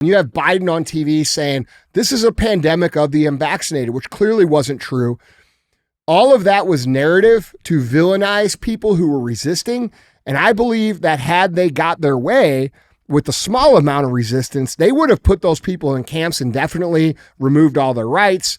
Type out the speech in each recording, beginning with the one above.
You have Biden on TV saying this is a pandemic of the unvaccinated, which clearly wasn't true. All of that was narrative to villainize people who were resisting. And I believe that had they got their way with a small amount of resistance, they would have put those people in camps indefinitely, removed all their rights,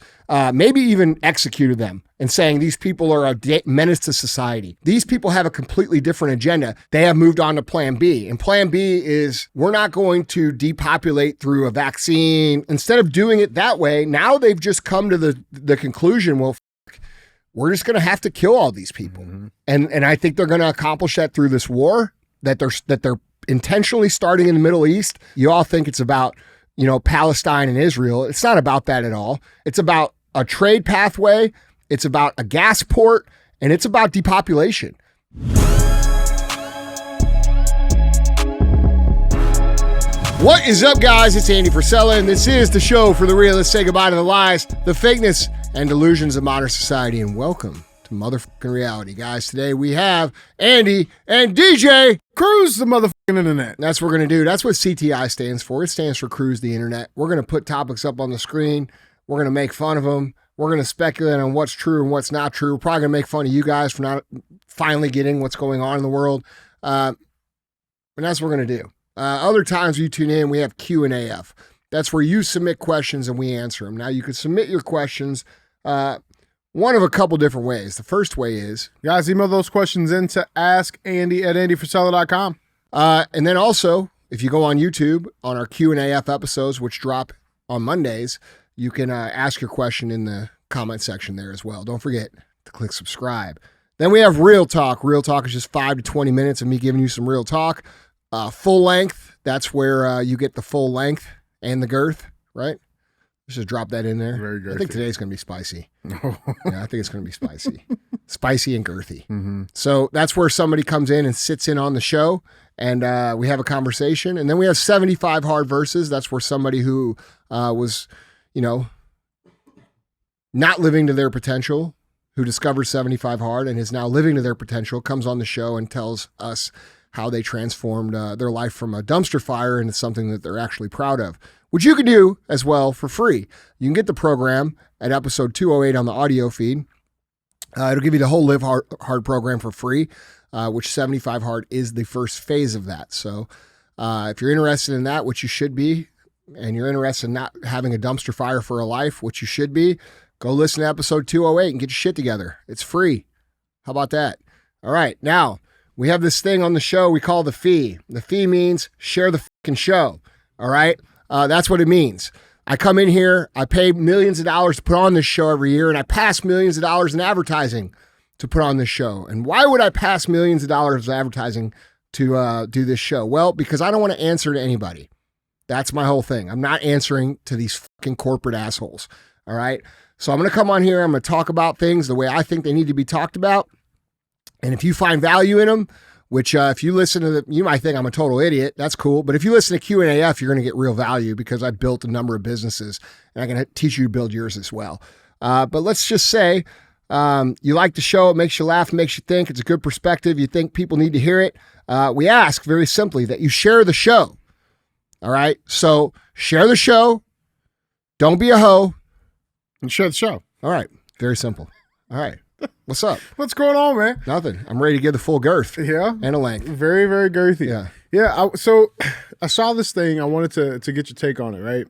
maybe even executed them and saying these people are a menace to society. These people have a completely different agenda. They have moved on to plan B. And plan B is we're not going to depopulate through a vaccine. Instead of doing it that way, now they've just come to the conclusion, well, we're just going to have to kill all these people. Mm-hmm. And I think they're going to accomplish that through this war that they're intentionally starting in the Middle East. You all think it's about, Palestine and Israel. It's not about that at all. It's about a trade pathway. It's about a gas port, and it's about depopulation. What is up, guys? It's Andy Frisella, and this is the show for the realists. Say goodbye to the lies, the fakeness, and delusions of modern society, and welcome to motherfucking reality. Guys, today we have Andy and DJ Cruise the motherfucking internet. That's what we're going to do. That's what CTI stands for. It stands for Cruise the Internet. We're going to put topics up on the screen. We're going to make fun of them. We're going to speculate on what's true and what's not true. We're probably going to make fun of you guys for not finally getting what's going on in the world. And that's what we're going to do. Other times you tune in, we have Q&AF. That's where you submit questions and we answer them. Now, you can submit your questions one of a couple different ways. The first way is... Guys, email those questions in to askandy@andyfrisella.com. And then also, if you go on YouTube, on our Q&AF episodes, which drop on Mondays, you can ask your question in the comment section there as well. Don't forget to click subscribe. Then we have Real Talk. Real Talk is just 5 to 20 minutes of me giving you some real talk. Full length, that's where you get the full length and the girth, right? Let's just drop that in there. Very girthy. I think today's going to be spicy. Yeah, I think it's going to be spicy. Spicy and girthy. Mm-hmm. So that's where somebody comes in and sits in on the show, and we have a conversation. And then we have 75 hard verses. That's where somebody who was, not living to their potential, who discovered 75 hard and is now living to their potential, comes on the show and tells us how they transformed their life from a dumpster fire into something that they're actually proud of, which you can do as well for free. You can get the program at episode 208 on the audio feed. It'll give you the whole Live Hard program for free, which 75 Hard is the first phase of that. So if you're interested in that, which you should be, and you're interested in not having a dumpster fire for a life, which you should be, go listen to episode 208 and get your shit together. It's free. How about that? All right. Now, we have this thing on the show we call the fee. The fee means share the fucking show. All right? That's what it means. I come in here, I pay millions of dollars to put on this show every year, and I pass millions of dollars in advertising to put on this show. And why would I pass millions of dollars in advertising to do this show? Well, because I don't want to answer to anybody. That's my whole thing. I'm not answering to these fucking corporate assholes. All right? So I'm going to come on here, I'm going to talk about things the way I think they need to be talked about. And if you find value in them, which if you listen to you might think I'm a total idiot. That's cool. But if you listen to Q&AF, you're going to get real value because I built a number of businesses and I'm going to teach you to build yours as well. But let's just say you like the show. It makes you laugh, makes you think. It's a good perspective. You think people need to hear it. We ask very simply that you share the show. All right. So share the show. Don't be a hoe. And share the show. All right. Very simple. All right. What's up? What's going on, man? Nothing. I'm ready to give the full girth. Yeah. And a length. Very, very girthy. Yeah. Yeah. So I saw this thing. I wanted to get your take on it, right?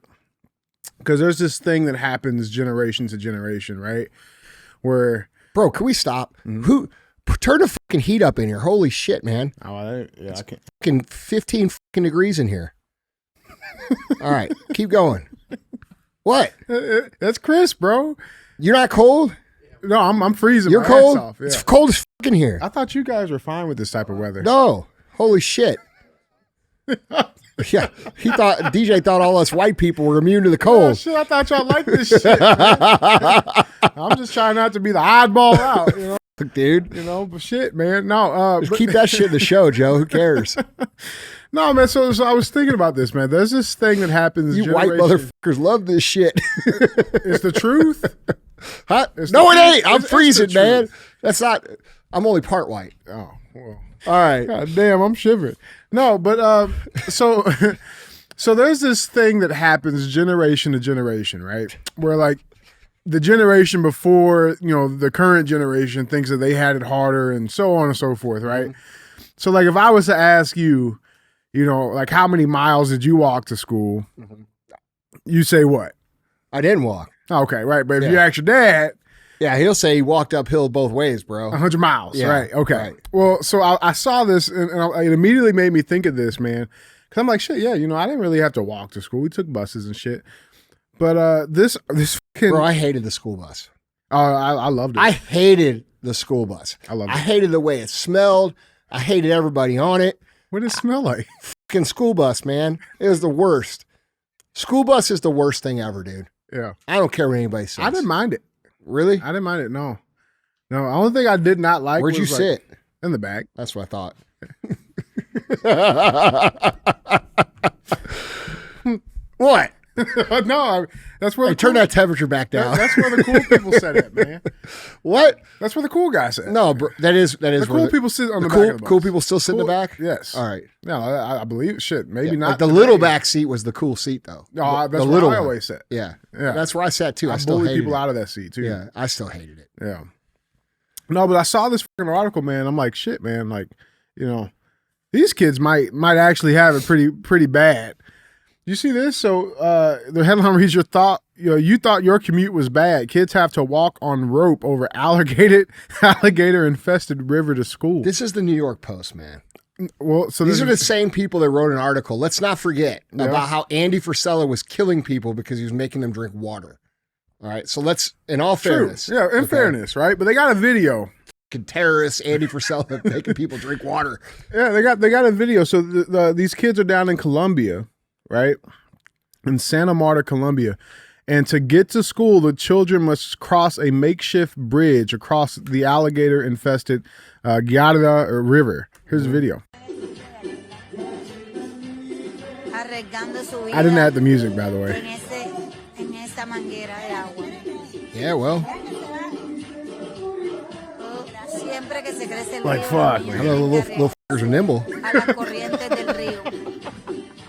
Because there's this thing that happens generation to generation, right? Where... Bro, can we stop? Mm-hmm. Turn the fucking heat up in here. Holy shit, man. Oh, I can't. Fucking 15 fucking degrees in here. All right. Keep going. What? That's crisp, bro. You're not cold? No, I'm freezing. You're cold? Off. Yeah. It's cold as fucking here. I thought you guys were fine with this type of weather. No. Holy shit. Yeah. DJ thought all us white people were immune to the cold. Oh, shit, I thought y'all liked this shit. I'm just trying not to be the oddball out, you know? Dude. But shit, man. No. Just keep that shit in the show, Joe. Who cares? No, man. So I was thinking about this, man. There's this thing that happens. You white motherfuckers love this shit. It's the truth. Huh? No, it ain't. I'm freezing, man. That's not. I'm only part white. Oh, well. All right. God damn, I'm shivering. No, but so So there's this thing that happens generation to generation, right? Where like the generation before, the current generation thinks that they had it harder and so on and so forth, right? Mm-hmm. So like if I was to ask you, like how many miles did you walk to school? Mm-hmm. You say what? I didn't walk. Okay, right. But if you ask your dad, yeah, he'll say he walked uphill both ways, bro. 100 miles, yeah, right? Okay. Right. Well, so I saw this and it immediately made me think of this, man. Because I'm like, shit, yeah, I didn't really have to walk to school. We took buses and shit. But this fucking... Bro, I hated the school bus. Oh, I loved it. I hated the school bus. I loved it. I hated the way it smelled. I hated everybody on it. What did it smell like? Fucking school bus, man. It was the worst. School bus is the worst thing ever, dude. Yeah. I don't care what anybody says. I didn't mind it. Really? I didn't mind it, no. No, the only thing I did not like Where'd you was sit? In the back. That's what I thought. What? No, that's where turn that temperature back down. That's where the cool people sit at, man. What? That's where the cool guys sit. No, bro, that is the cool people sit on the back of the bus. Cool people still sit in the back? Yes. All right. No, I believe shit. Maybe not. Like the little back seat was the cool seat though. No, that's the where little I always sat. Yeah. That's where I sat too. I still bullied hated people it. out of that seat too. Yeah, I still hated it. Yeah. No, but I saw this fucking article, man. I'm like, shit, man. Like, these kids might actually have it pretty bad. You see this? So the headline reads: you thought your commute was bad. Kids have to walk on rope over alligator infested river to school. This is the New York Post, man. Well, so these are the same people that wrote an article. Let's not forget about how Andy Frisella was killing people because he was making them drink water. All right, so let's, in all fairness, fairness, right? But they got a video. Terrorists, Andy Frisella making people drink water. Yeah, they got a video. So these kids are down in Colombia, right? In Santa Marta, Colombia. And to get to school, the children must cross a makeshift bridge across the alligator-infested Guadalajara River. Here's a video. I didn't add the music, by the way. Yeah, well. Like, fuck, man. Little fuckers are nimble.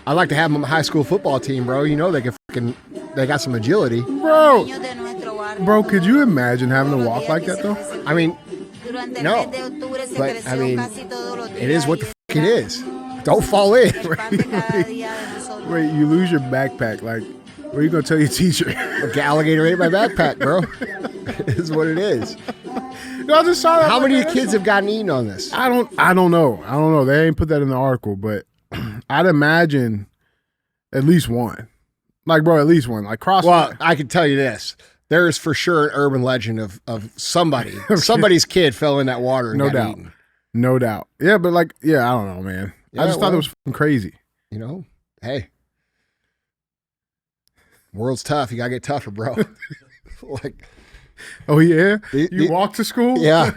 I like to have them on my high school football team, bro. They got some agility. Bro, could you imagine having to walk like that, though? I mean, no. But, I mean, it is what the fuck it is. Don't fall in. Wait, you lose your backpack. Like, what are you going to tell your teacher? Alligator ate my backpack, bro. It is what it is. No, I just saw that. How many kids have gotten eaten on this? I don't know. They ain't put that in the article, but I'd imagine at least one. Like, bro, at least one. Like, cross. Well, I can tell you this. There is for sure an urban legend of somebody. Somebody's kid fell in that water and got eaten. No doubt. Yeah, but I don't know, man. I just thought it was fucking crazy. Hey. World's tough. You got to get tougher, bro. Oh, yeah? You walk to school? Yeah.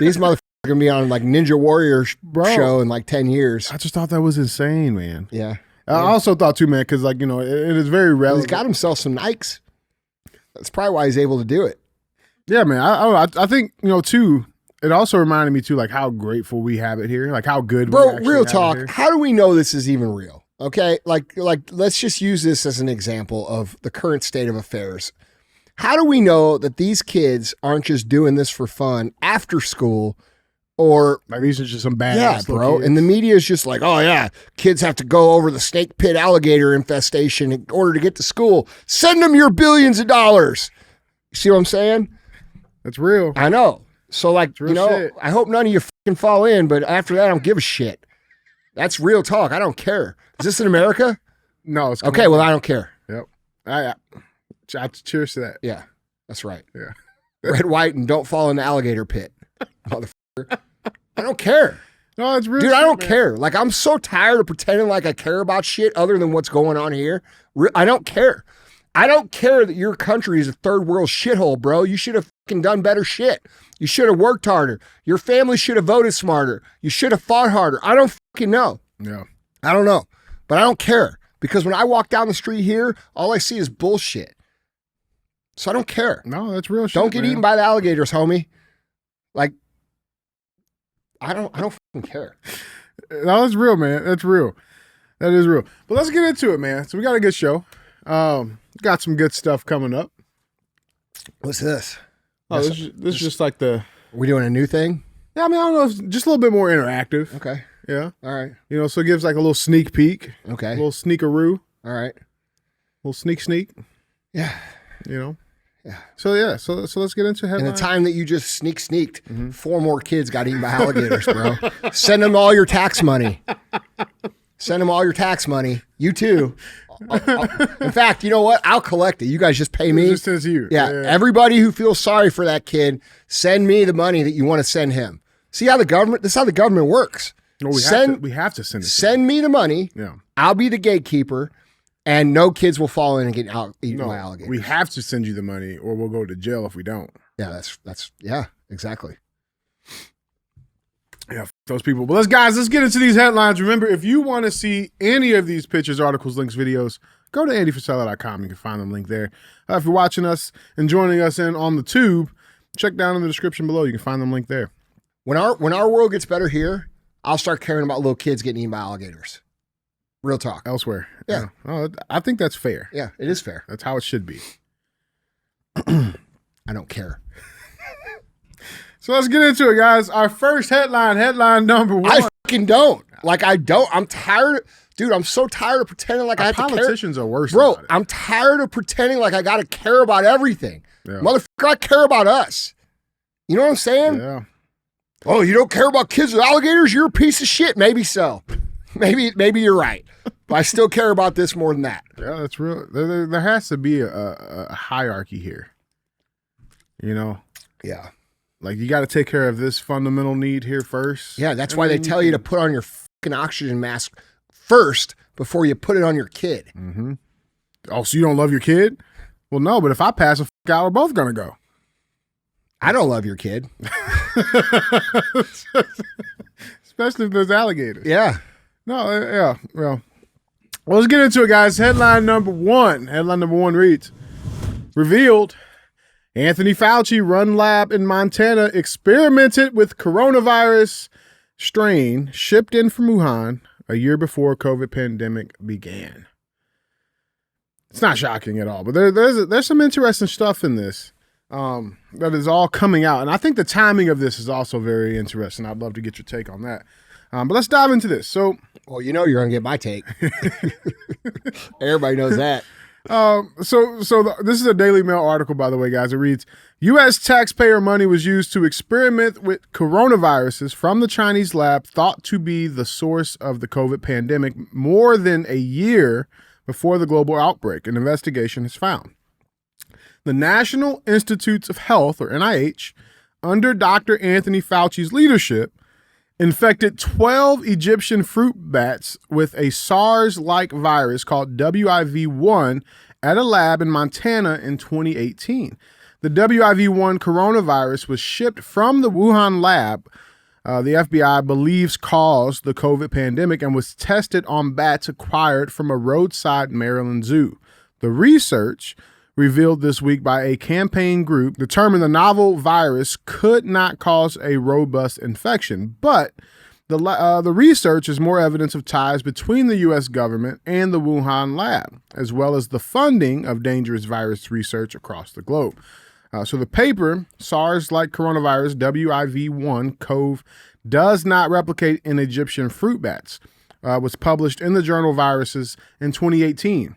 These motherfuckers are going to be on Ninja Warrior show in 10 years. I just thought that was insane, man. Yeah. I also thought too, man, because it is very relevant. He's got himself some Nikes. That's probably why he's able to do it. Yeah, man. I think, too, it also reminded me too, how grateful we have it here, how good. Bro, real talk. How do we know this is even real? Okay, let's just use this as an example of the current state of affairs. How do we know that these kids aren't just doing this for fun after school, or these are just some bad bro? Kids. And the media is just oh yeah, kids have to go over the snake pit alligator infestation in order to get to school. Send them your billions of dollars. You see what I'm saying? That's real. I know. So shit. I hope none of you fucking fall in, but after that, I don't give a shit. That's real talk. I don't care. Is this in America? No, it's okay. Well, I don't care. Yep. Cheers to that. Yeah, that's right. Yeah. Red, white, and don't fall in the alligator pit. Motherfucker. I don't care. No, it's real. Dude, I don't care. I'm so tired of pretending like I care about shit other than what's going on here. I don't care. I don't care that your country is a third world shithole, bro. You should have fucking done better shit. You should have worked harder. Your family should have voted smarter. You should have fought harder. I don't fucking know. Yeah. I don't know. But I don't care. Because when I walk down the street here, all I see is bullshit. So I don't care. No, that's real shit. Don't get eaten by the alligators, homie. I don't fucking care. No, that's real, man. That's real. That is real. But let's get into it, man. So we got a good show. Got some good stuff coming up. What's this? Oh, this is just like the... Are we doing a new thing? Yeah, I mean, I don't know. It's just a little bit more interactive. Okay. Yeah. All right. You know, so it gives like a little sneak peek. Okay. A little sneakaroo. All right. A little sneak. Yeah. You know? Yeah. So let's get into headline. In the time that you just sneaked, 4 more kids got eaten by alligators, bro. Send them all your tax money. Send them all your tax money. You too. In fact, you know what? I'll collect it. You guys just pay me. Just as you. Yeah. Everybody who feels sorry for that kid, send me the money that you want to send him. See how this is how the government works. No, we have to send it. Send me the money. Yeah. I'll be the gatekeeper, and no kids will fall in and get eaten by alligators. We have to send you the money, or we'll go to jail if we don't. Yeah, that's exactly. Yeah, those people. But let's get into these headlines. Remember, if you want to see any of these pictures, articles, links, videos, go to andyfrisella.com. You can find the link there. If you're watching us and joining us in on the tube, check down in the description below. You can find them link there. When our world gets better here, I'll start caring about little kids getting eaten by alligators. Real talk. Elsewhere. Yeah. Oh, I think that's fair. Yeah, it is fair. That's how it should be. I don't care. So let's get into it, guys. Our first headline number 1. I fucking don't. Like, I don't. I'm tired. Dude, I'm so tired of pretending like I have to care. Politicians are worse. Bro, about it. I'm tired of pretending like I got to care about everything. Yeah. Motherfucker, I care about us. You know what I'm saying? Yeah. Oh, you don't care about kids with alligators? You're a piece of shit. Maybe so. Maybe you're right. But I still care about this more than that. Yeah, that's real. There has to be a hierarchy here. You know? Yeah. Like, you got to take care of this fundamental need here first. Yeah, that's why they tell you to put on your fucking oxygen mask first before you put it on your kid. Mm-hmm. Oh, so you don't love your kid? Well, no, but if I pass a out, we're both going to go. I don't love your kid. Especially if there's alligators. Yeah. No, yeah. Well, let's get into it, guys. Headline number 1. Headline number 1 reads, revealed, Anthony Fauci run lab in Montana experimented with coronavirus strain shipped in from Wuhan a year before COVID pandemic began. It's not shocking at all, but there's some interesting stuff in this that is all coming out. And I think the timing of this is also very interesting. I'd love to get your take on that. But let's dive into this. So, well, you know you're going to get my take. Everybody knows that. This is a Daily Mail article, by the way, guys. It reads, U.S. taxpayer money was used to experiment with coronaviruses from the Chinese lab thought to be the source of the COVID pandemic more than a year before the global outbreak, an investigation has found. The National Institutes of Health, or NIH, under Dr. Anthony Fauci's leadership, infected 12 Egyptian fruit bats with a SARS-like virus called WIV1 at a lab in Montana in 2018. The WIV1 coronavirus was shipped from the Wuhan lab the FBI believes caused the COVID pandemic and was tested on bats acquired from a roadside Maryland zoo. The research, revealed this week by a campaign group, determined the novel virus could not cause a robust infection, but the research is more evidence of ties between the U.S. government and the Wuhan lab, as well as the funding of dangerous virus research across the globe. So the paper, SARS-like coronavirus WIV1 CoV, does not replicate in Egyptian fruit bats, was published in the journal Viruses in 2018.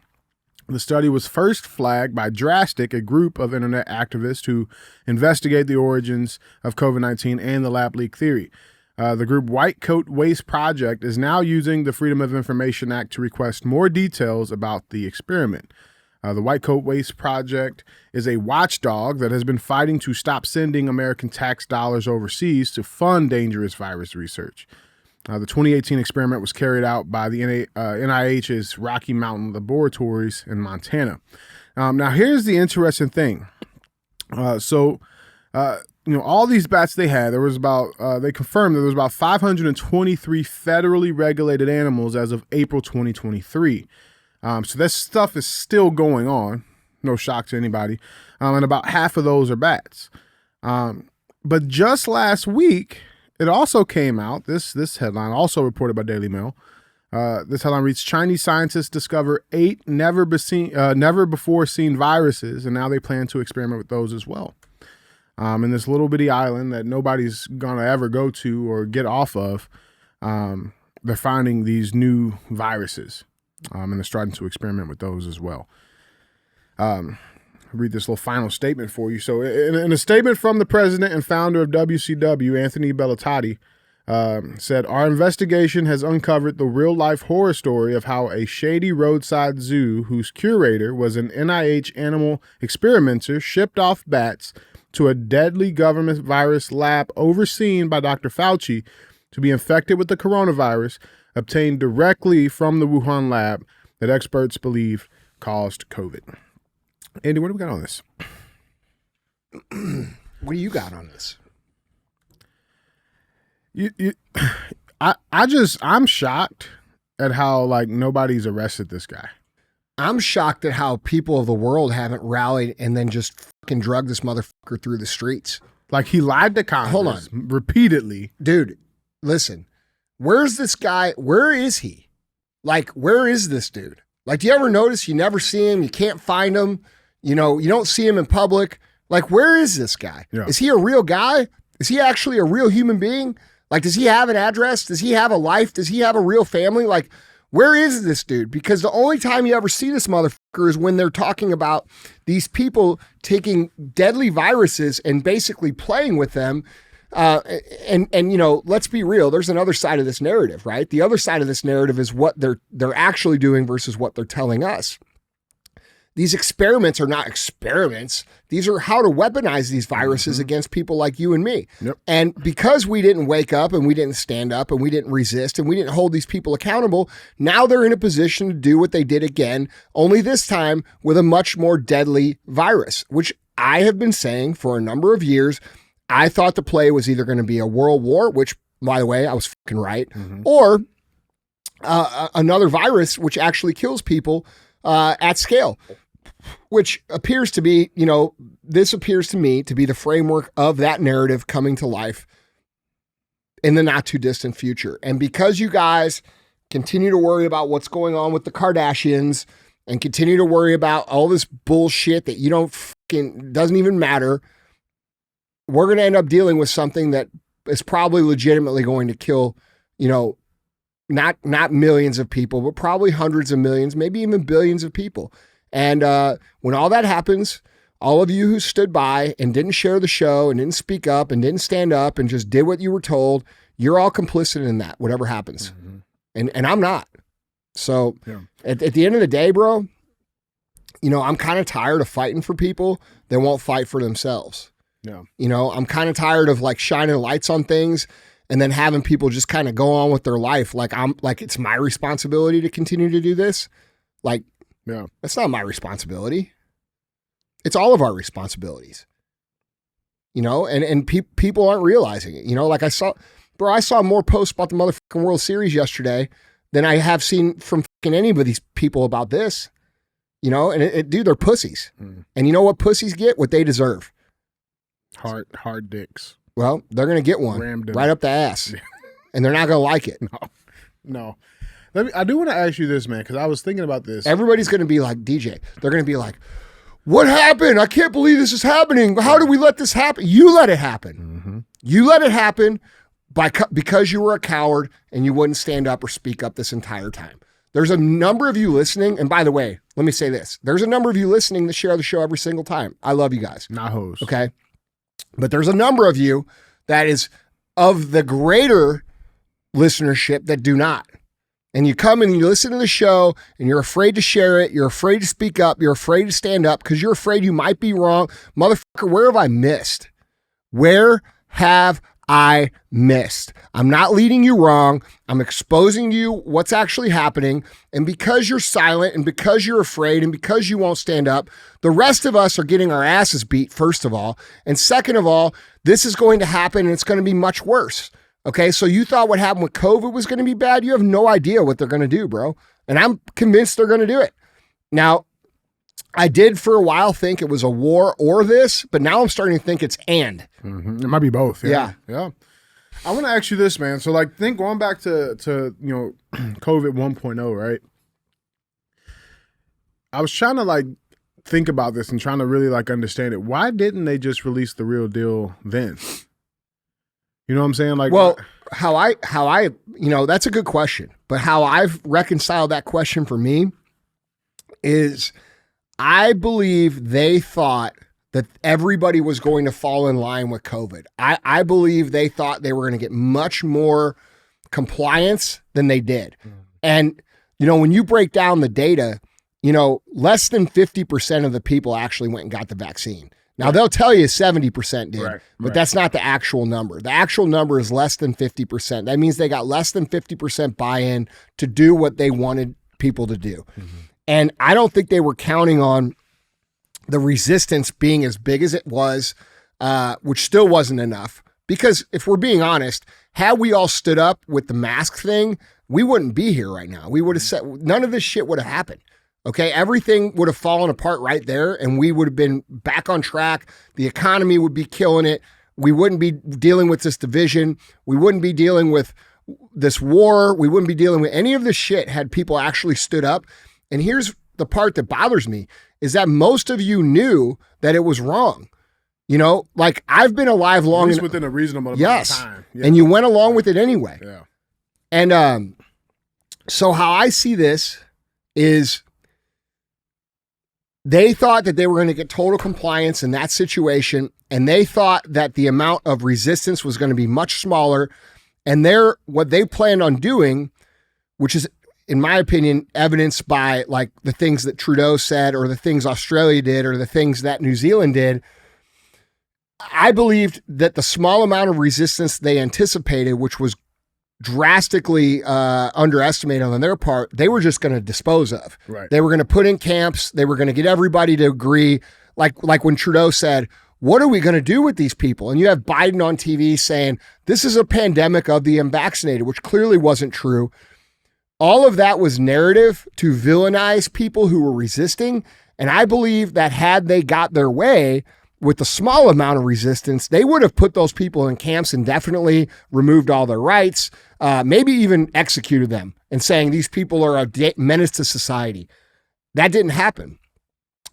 The study was first flagged by Drastic, a group of internet activists who investigate the origins of COVID-19 and the lab leak theory. The group White Coat Waste Project is now using the Freedom of Information Act to request more details about the experiment. The White Coat Waste Project is a watchdog that has been fighting to stop sending American tax dollars overseas to fund dangerous virus research. The 2018 experiment was carried out by the NIH's Rocky Mountain Laboratories in Montana. Now, here's the interesting thing. All these bats they had, there was they confirmed there was about 523 federally regulated animals as of April 2023. So this stuff is still going on. No shock to anybody. And about half of those are bats. But just last week, it also came out, this headline, also reported by Daily Mail, This headline reads, Chinese scientists discover 8 never before seen viruses, and now they plan to experiment with those as well. In this little bitty island that nobody's going to ever go to or get off of, they're finding these new viruses, and they're starting to experiment with those as well. I'll read this little final statement for you. So in a statement from the president and founder of WCW, Anthony Bellotti, said, our investigation has uncovered the real-life horror story of how a shady roadside zoo whose curator was an NIH animal experimenter shipped off bats to a deadly government virus lab overseen by Dr. Fauci to be infected with the coronavirus obtained directly from the Wuhan lab that experts believe caused COVID. Andy, what do we got on this? What do you got on this? I'm shocked at how like nobody's arrested this guy. I'm shocked at how people of the world haven't rallied and then just fucking drugged this motherfucker through the streets. Like he lied to Congress. Hold on. Repeatedly. Dude, listen, where's this guy? Where is he? Like, where is this dude? Like, do you ever notice you never see him? You can't find him. You know, you don't see him in public. Like, where is this guy? Yeah. Is he a real guy? Is he actually a real human being? Like, does he have an address? Does he have a life? Does he have a real family? Like, where is this dude? Because the only time you ever see this motherfucker is when they're talking about these people taking deadly viruses and basically playing with them. And you know, let's be real. There's another side of this narrative, right? The other side of this narrative is what they're actually doing versus what they're telling us. These experiments are not experiments. These are how to weaponize these viruses against people like you and me. Yep. And because we didn't wake up and we didn't stand up and we didn't resist and we didn't hold these people accountable, now they're in a position to do what they did again, only this time with a much more deadly virus, which I have been saying for a number of years. I thought the play was either going to be a world war, which, by the way, I was fucking right, or another virus which actually kills people at scale, which appears to be, you know, this appears to me to be the framework of that narrative coming to life in the not too distant future. And because you guys continue to worry about what's going on with the Kardashians and continue to worry about all this bullshit that you don't fucking, doesn't even matter, we're going to end up dealing with something that is probably legitimately going to kill, you know, not millions of people, but probably hundreds of millions, maybe even billions of people. And when all that happens, all of you who stood by and didn't share the show and didn't speak up and didn't stand up and just did what you were told, you're all complicit in that, whatever happens. And I'm not. So at the end of the day, bro, you know, I'm kind of tired of fighting for people that won't fight for themselves. Yeah. You know, I'm kind of tired of like shining lights on things and then having people just kind of go on with their life. Like it's my responsibility to continue to do this. Like, yeah, that's not my responsibility. It's all of our responsibilities, you know, and people aren't realizing it. You know, like I saw more posts about the motherfucking World Series yesterday than I have seen from fucking any of these people about this, you know, and dude, they're pussies. And you know what pussies get? What they deserve. Hard dicks. Well, they're going to get one right up the ass and they're not going to like it. No. I do want to ask you this, man, because I was thinking about this. Everybody's going to be like, DJ, they're going to be like, what happened? I can't believe this is happening. How do we let this happen? You let it happen. You let it happen because you were a coward and you wouldn't stand up or speak up this entire time. There's a number of you listening. And by the way, let me say this. There's a number of you listening that share the show every single time. I love you guys. Not hoes. Okay. But there's a number of you that is of the greater listenership that do not. And you come and you listen to the show and you're afraid to share it. You're afraid to speak up. You're afraid to stand up because you're afraid you might be wrong. Motherfucker, where have I missed? Where have I missed? I'm not leading you wrong. I'm exposing to you what's actually happening. And because you're silent and because you're afraid and because you won't stand up, the rest of us are getting our asses beat, first of all. And second of all, this is going to happen and it's going to be much worse. Okay, so you thought what happened with COVID was going to be bad? You have no idea what they're going to do, bro. And I'm convinced they're going to do it. Now, I did for a while think it was a war or this, but now I'm starting to think it's and. It might be both. Yeah. I want to ask you this, man. So, like, think going back to COVID 1.0, right? I was trying to like think about this and trying to really like understand it. Why didn't they just release the real deal then? You know what I'm saying? Like, well, how I, that's a good question. But how I've reconciled that question for me is I believe they thought that everybody was going to fall in line with COVID. I believe they thought they were going to get much more compliance than they did. And, when you break down the data, less than 50% of the people actually went and got the vaccine. Now, they'll tell you 70% did, but that's not the actual number. The actual number is less than 50%. That means they got less than 50% buy-in to do what they wanted people to do. And I don't think they were counting on the resistance being as big as it was, which still wasn't enough. Because if we're being honest, had we all stood up with the mask thing, we wouldn't be here right now. We would have said none of this shit would have happened. Okay, everything would have fallen apart right there, and we would have been back on track. The economy would be killing it. We wouldn't be dealing with this division. We wouldn't be dealing with this war. We wouldn't be dealing with any of this shit had people actually stood up. And here's the part that bothers me is that most of you knew that it was wrong. Like I've been alive long enough. Within a reasonable amount of time. Yeah. And you went along with it anyway. Yeah. And so how I see this is they thought that they were going to get total compliance in that situation. And they thought that the amount of resistance was going to be much smaller. And what they planned on doing, which is, in my opinion, evidenced by like the things that Trudeau said or the things Australia did or the things that New Zealand did, I believed that the small amount of resistance they anticipated, which was drastically underestimated on their part, they were just going to dispose of. Right. They were going to put in camps. They were going to get everybody to agree. Like when Trudeau said, what are we going to do with these people? And you have Biden on TV saying, this is a pandemic of the unvaccinated, which clearly wasn't true. All of that was narrative to villainize people who were resisting. And I believe that had they got their way with the small amount of resistance, they would have put those people in camps indefinitely, removed all their rights, maybe even executed them and saying these people are a menace to society. That didn't happen.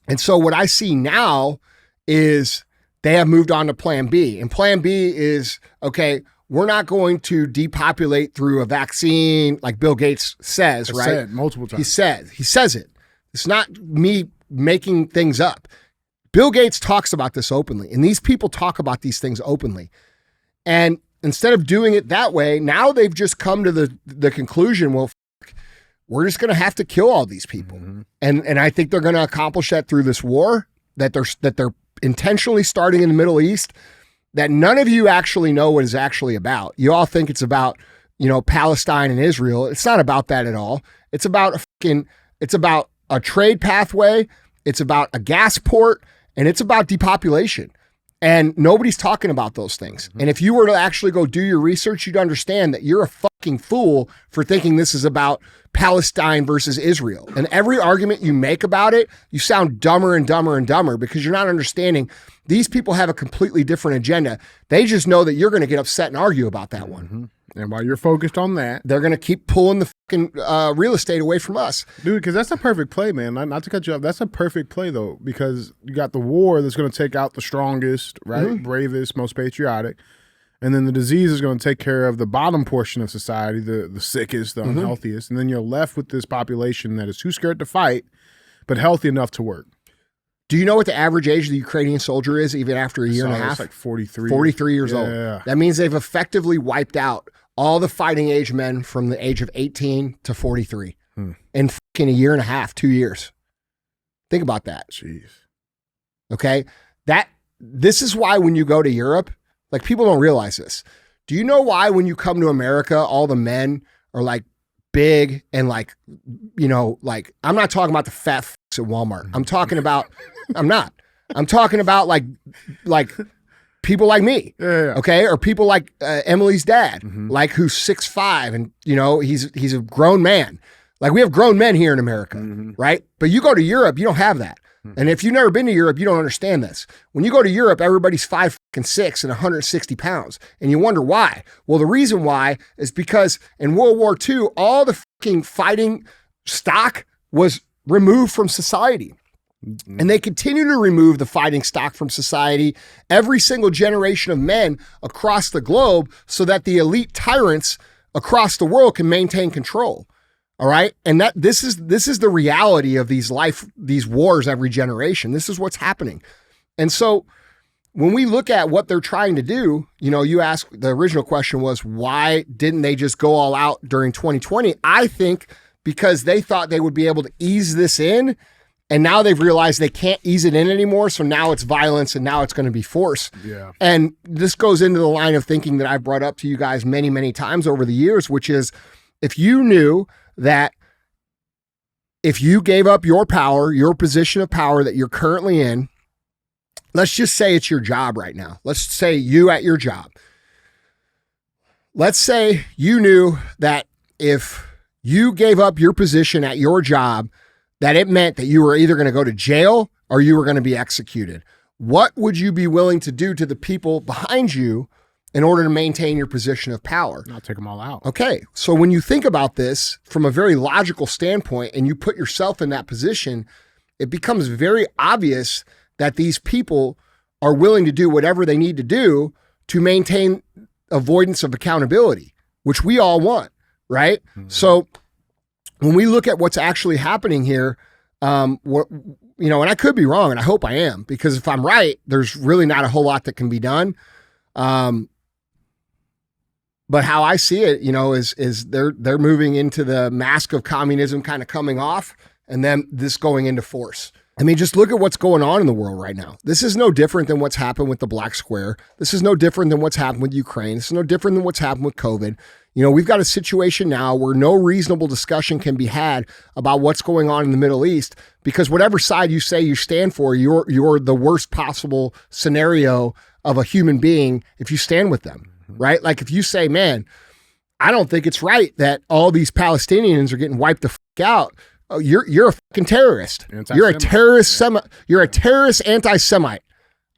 And so what I see now is they have moved on to plan B. And plan B is, okay, we're not going to depopulate through a vaccine like Bill Gates says, right? Said multiple times. He says it. It's not me making things up. Bill Gates talks about this openly, and these people talk about these things openly. And instead of doing it that way, now they've just come to the conclusion, well, we're just going to have to kill all these people. Mm-hmm. And I think they're going to accomplish that through this war that they're intentionally starting in the Middle East, that none of you actually know what it's actually about. You all think it's about, Palestine and Israel. It's not about that at all. It's about a trade pathway. It's about a gas port, and it's about depopulation. And nobody's talking about those things. Mm-hmm. And if you were to actually go do your research, you'd understand that you're a fucking fool for thinking this is about Palestine versus Israel. And every argument you make about it, you sound dumber and dumber and dumber because you're not understanding these people have a completely different agenda. They just know that you're going to get upset and argue about that one. Mm-hmm. And while you're focused on that, they're going to keep pulling the fucking real estate away from us. Dude, because that's a perfect play, man. Not to cut you off. That's a perfect play, though, because you got the war that's going to take out the strongest, right? Mm-hmm. Bravest, most patriotic. And then the disease is going to take care of the bottom portion of society, the sickest, the mm-hmm. unhealthiest. And then you're left with this population that is too scared to fight, but healthy enough to work. Do you know what the average age of the Ukrainian soldier is even after a year and a half? It's like 43. 43 years old. Yeah. That means they've effectively wiped out all the fighting age men from the age of 18 to 43 in fucking a year and a half, 2 years. Think about that. Jeez. Okay? This is why when you go to Europe, like people don't realize this. Do you know why when you come to America, all the men are like big and like, I'm not talking about the fat fucks at Walmart. I'm talking about, I'm talking about like people like me, okay? Or people like Emily's dad, like who's 6'5", and he's a grown man. Like we have grown men here in America, right? But you go to Europe, you don't have that. And if you've never been to Europe, you don't understand this. When you go to Europe, everybody's 5'4", 6 and 160 pounds. And you wonder why. Well, the reason why is because in World War II, all the fucking fighting stock was removed from society. And they continue to remove the fighting stock from society every single generation of men across the globe so that the elite tyrants across the world can maintain control. All right. And this is the reality of these wars every generation. This is what's happening. And so when we look at what they're trying to do, you ask, the original question was, why didn't they just go all out during 2020? I think because they thought they would be able to ease this in. And now they've realized they can't ease it in anymore. So now it's violence and now it's going to be force. Yeah. And this goes into the line of thinking that I've brought up to you guys many, many times over the years, which is if you knew that if you gave up your power, your position of power that you're currently in, let's just say it's your job right now. Let's say you at your job. Let's say you knew that if you gave up your position at your job, that it meant that you were either going to go to jail or you were going to be executed. What would you be willing to do to the people behind you in order to maintain your position of power? I'll take them all out. Okay. So when you think about this from a very logical standpoint and you put yourself in that position, it becomes very obvious that these people are willing to do whatever they need to do to maintain avoidance of accountability, which we all want, right? Mm-hmm. So when we look at what's actually happening here, and I could be wrong, and I hope I am, because if I'm right, there's really not a whole lot that can be done. But how I see it, is they're moving into the mask of communism kind of coming off, and then this going into force. I mean, just look at what's going on in the world right now. This is no different than what's happened with the Black Square. This is no different than what's happened with Ukraine. This is no different than what's happened with COVID. We've got a situation now where no reasonable discussion can be had about what's going on in the Middle East, because whatever side you say you stand for, you're the worst possible scenario of a human being if you stand with them, right? Like if you say, man, I don't think it's right that all these Palestinians are getting wiped the fuck out. Oh, you're a fucking terrorist. You're a terrorist. You're a terrorist anti-Semite.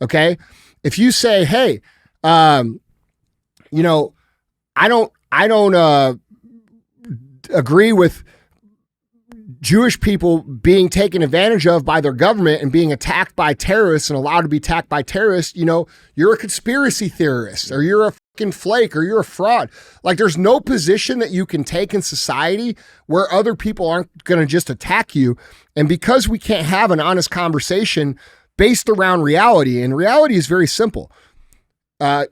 Okay. If you say, hey, I don't agree with Jewish people being taken advantage of by their government and being attacked by terrorists and allowed to be attacked by terrorists, you're a conspiracy theorist, or you're a fucking flake, or you're a fraud. Like, there's no position that you can take in society where other people aren't going to just attack you. And because we can't have an honest conversation based around reality, and reality is very simple.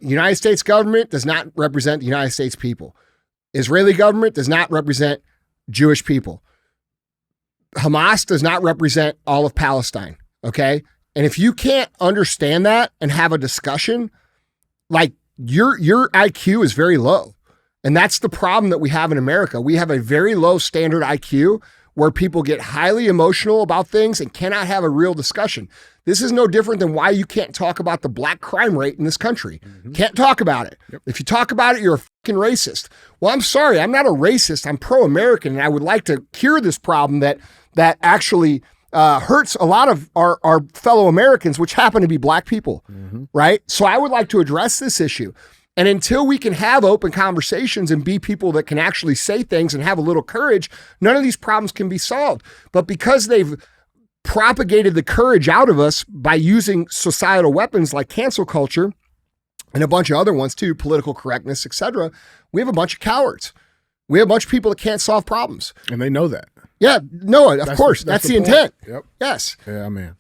United States government does not represent the United States people. Israeli government does not represent Jewish people. Hamas does not represent all of Palestine. Okay. And if you can't understand that and have a discussion, like your IQ is very low. And that's the problem that we have in America. We have a very low standard IQ where people get highly emotional about things and cannot have a real discussion. This is no different than why you can't talk about the black crime rate in this country. Mm-hmm. Can't talk about it. Yep. If you talk about it, you're a fucking racist. Well, I'm sorry. I'm not a racist. I'm pro-American, and I would like to cure this problem that actually hurts a lot of our fellow Americans, which happen to be black people, mm-hmm. right? So I would like to address this issue. And until we can have open conversations and be people that can actually say things and have a little courage, none of these problems can be solved. But because they've propagated the courage out of us by using societal weapons like cancel culture and a bunch of other ones too, political correctness, etc., we have a bunch of cowards. We have a bunch of people that can't solve problems. And they know that. Yeah, no, of course. That's the intent. Yep. Yes. Yeah, man.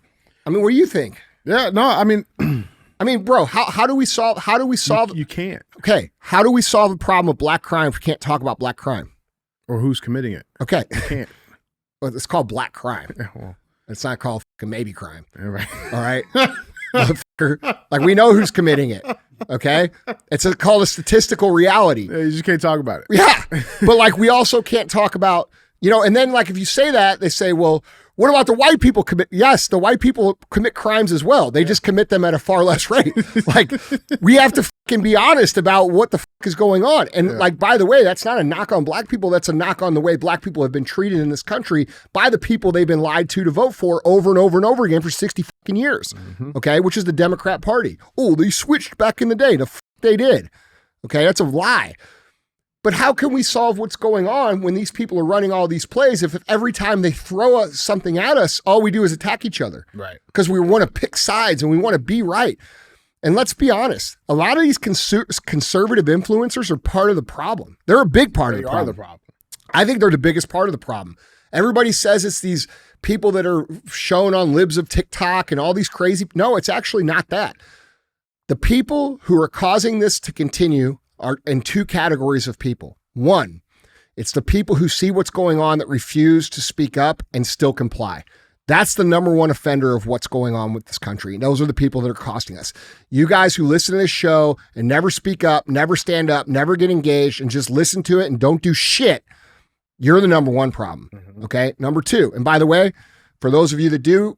I mean, what do you think? Yeah, no, I mean, bro, how do we solve? You can't. Okay, how do we solve the problem of black crime if we can't talk about black crime? Or who's committing it? Okay. You can't. Well, it's called black crime. Yeah, well. It's not called fucking maybe crime. Yeah, right. All right? Like, we know who's committing it. Okay? It's called a statistical reality. Yeah, you just can't talk about it. Yeah. But like, we also can't talk about, and then like, if you say that, they say, well, what about the white people commit? Yes, the white people commit crimes as well. They just commit them at a far less rate. Like, we have to can be honest about what the fuck is going on. And like, by the way, that's not a knock on black people. That's a knock on the way black people have been treated in this country by the people they've been lied to vote for over and over and over again for 60 fucking years. Okay. Which is the Democrat Party. Oh, they switched back in the day. The fuck they did. Okay. That's a lie. But how can we solve what's going on when these people are running all these plays if every time they throw something at us, all we do is attack each other? Right. Because we want to pick sides and we want to be right. And let's be honest, a lot of these conservative influencers are part of the problem. They're a big part of the problem. I think they're the biggest part of the problem. Everybody says it's these people that are shown on libs of TikTok and all these crazy. No, it's actually not that. The people who are causing this to continue are in two categories of people. One, it's the people who see what's going on that refuse to speak up and still comply. That's the number one offender of what's going on with this country. And those are the people that are costing us. You guys who listen to this show and never speak up, never stand up, never get engaged, and just listen to it and don't do shit, you're the number one problem. Okay? Number two, and by the way, for those of you that do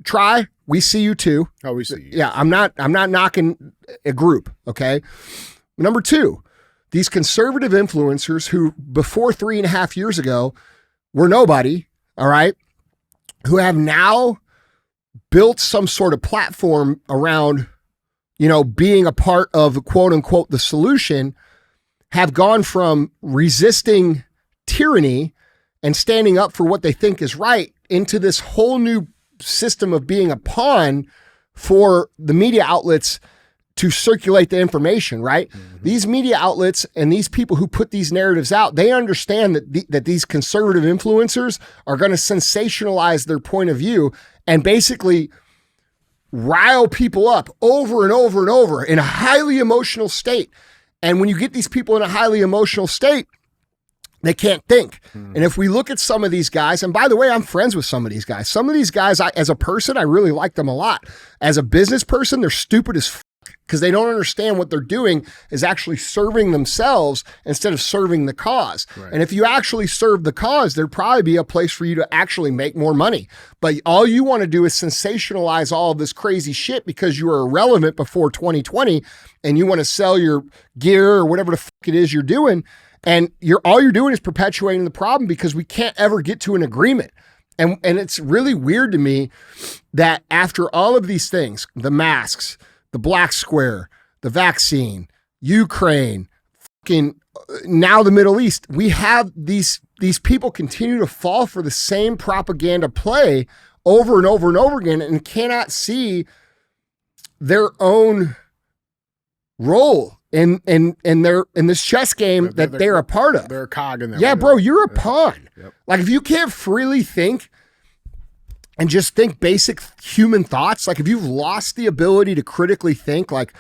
try, we see you too. Oh, we see you. Yeah, I'm not knocking a group, okay? Number two, these conservative influencers who before 3.5 years ago were nobody, all right, who have now built some sort of platform around, being a part of quote unquote the solution, have gone from resisting tyranny and standing up for what they think is right into this whole new system of being a pawn for the media outlets to circulate the information, right? These media outlets and these people who put these narratives out, they understand that these conservative influencers are going to sensationalize their point of view and basically rile people up over and over and over in a highly emotional state. And when you get these people in a highly emotional state, they can't think. And if we look at some of these guys, and by the way, I'm friends with some of these guys. Some of these guys, as a person, I really like them a lot. As a business person, they're stupid as fuck because they don't understand what they're doing is actually serving themselves instead of serving the cause. Right. And if you actually serve the cause, there'd probably be a place for you to actually make more money. But all you want to do is sensationalize all of this crazy shit because you were irrelevant before 2020 and you want to sell your gear or whatever the fuck it is you're doing. And all you're doing is perpetuating the problem because we can't ever get to an agreement. And it's really weird to me that after all of these things, the masks, the black square, the vaccine, Ukraine, now the Middle East, we have these people continue to fall for the same propaganda play over and over and over again and cannot see their own role in this chess game that they're a part of. They're a cog in there. Yeah, bro, you're a pawn. Yep. Like if you can't freely think and just think basic human thoughts, like if you've lost the ability to critically think, like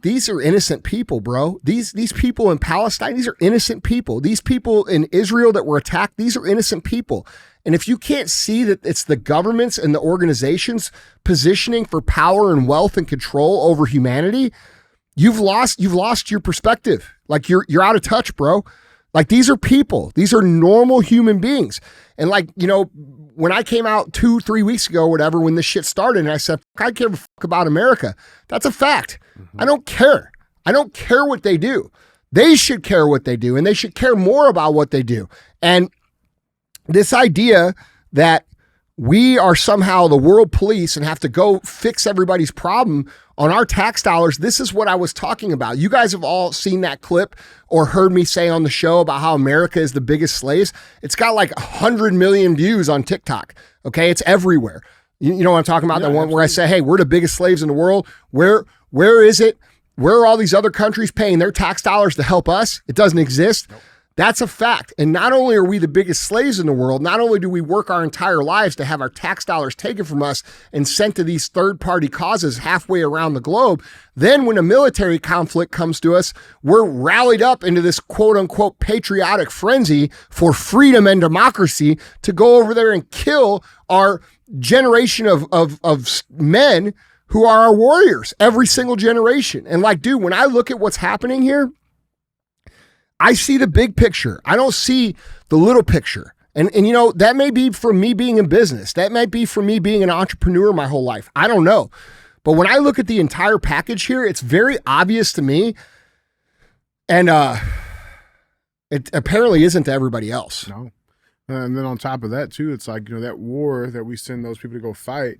these are innocent people, bro. These people in Palestine, these are innocent people. These people in Israel that were attacked, these are innocent people. And if you can't see that it's the governments and the organizations positioning for power and wealth and control over humanity, you've lost your perspective. Like you're out of touch, bro. Like these are people. These are normal human beings. And like, when I came out 2-3 weeks ago or whatever, when this shit started and I said, I care a fuck about America. That's a fact. I don't care. I don't care what they do. They should care what they do and they should care more about what they do. And this idea that we are somehow the world police and have to go fix everybody's problem on our tax dollars. This is what I was talking about. You guys have all seen that clip or heard me say on the show about how America is the biggest slaves. It's got like 100 million views on TikTok. Okay. It's everywhere. You know what I'm talking about? Yeah, the one where I say, hey, we're the biggest slaves in the world. Where is it? Where are all these other countries paying their tax dollars to help us? It doesn't exist. Nope. That's a fact. And not only are we the biggest slaves in the world, not only do we work our entire lives to have our tax dollars taken from us and sent to these third-party causes halfway around the globe, then when a military conflict comes to us, we're rallied up into this quote-unquote patriotic frenzy for freedom and democracy to go over there and kill our generation of men who are our warriors, every single generation. And like, dude, when I look at what's happening here, I see the big picture. I don't see the little picture. And that may be from me being in business. That might be from me being an entrepreneur my whole life. I don't know. But when I look at the entire package here, it's very obvious to me, and it apparently isn't to everybody else. No. And then on top of that, too, it's like, that war that we send those people to go fight,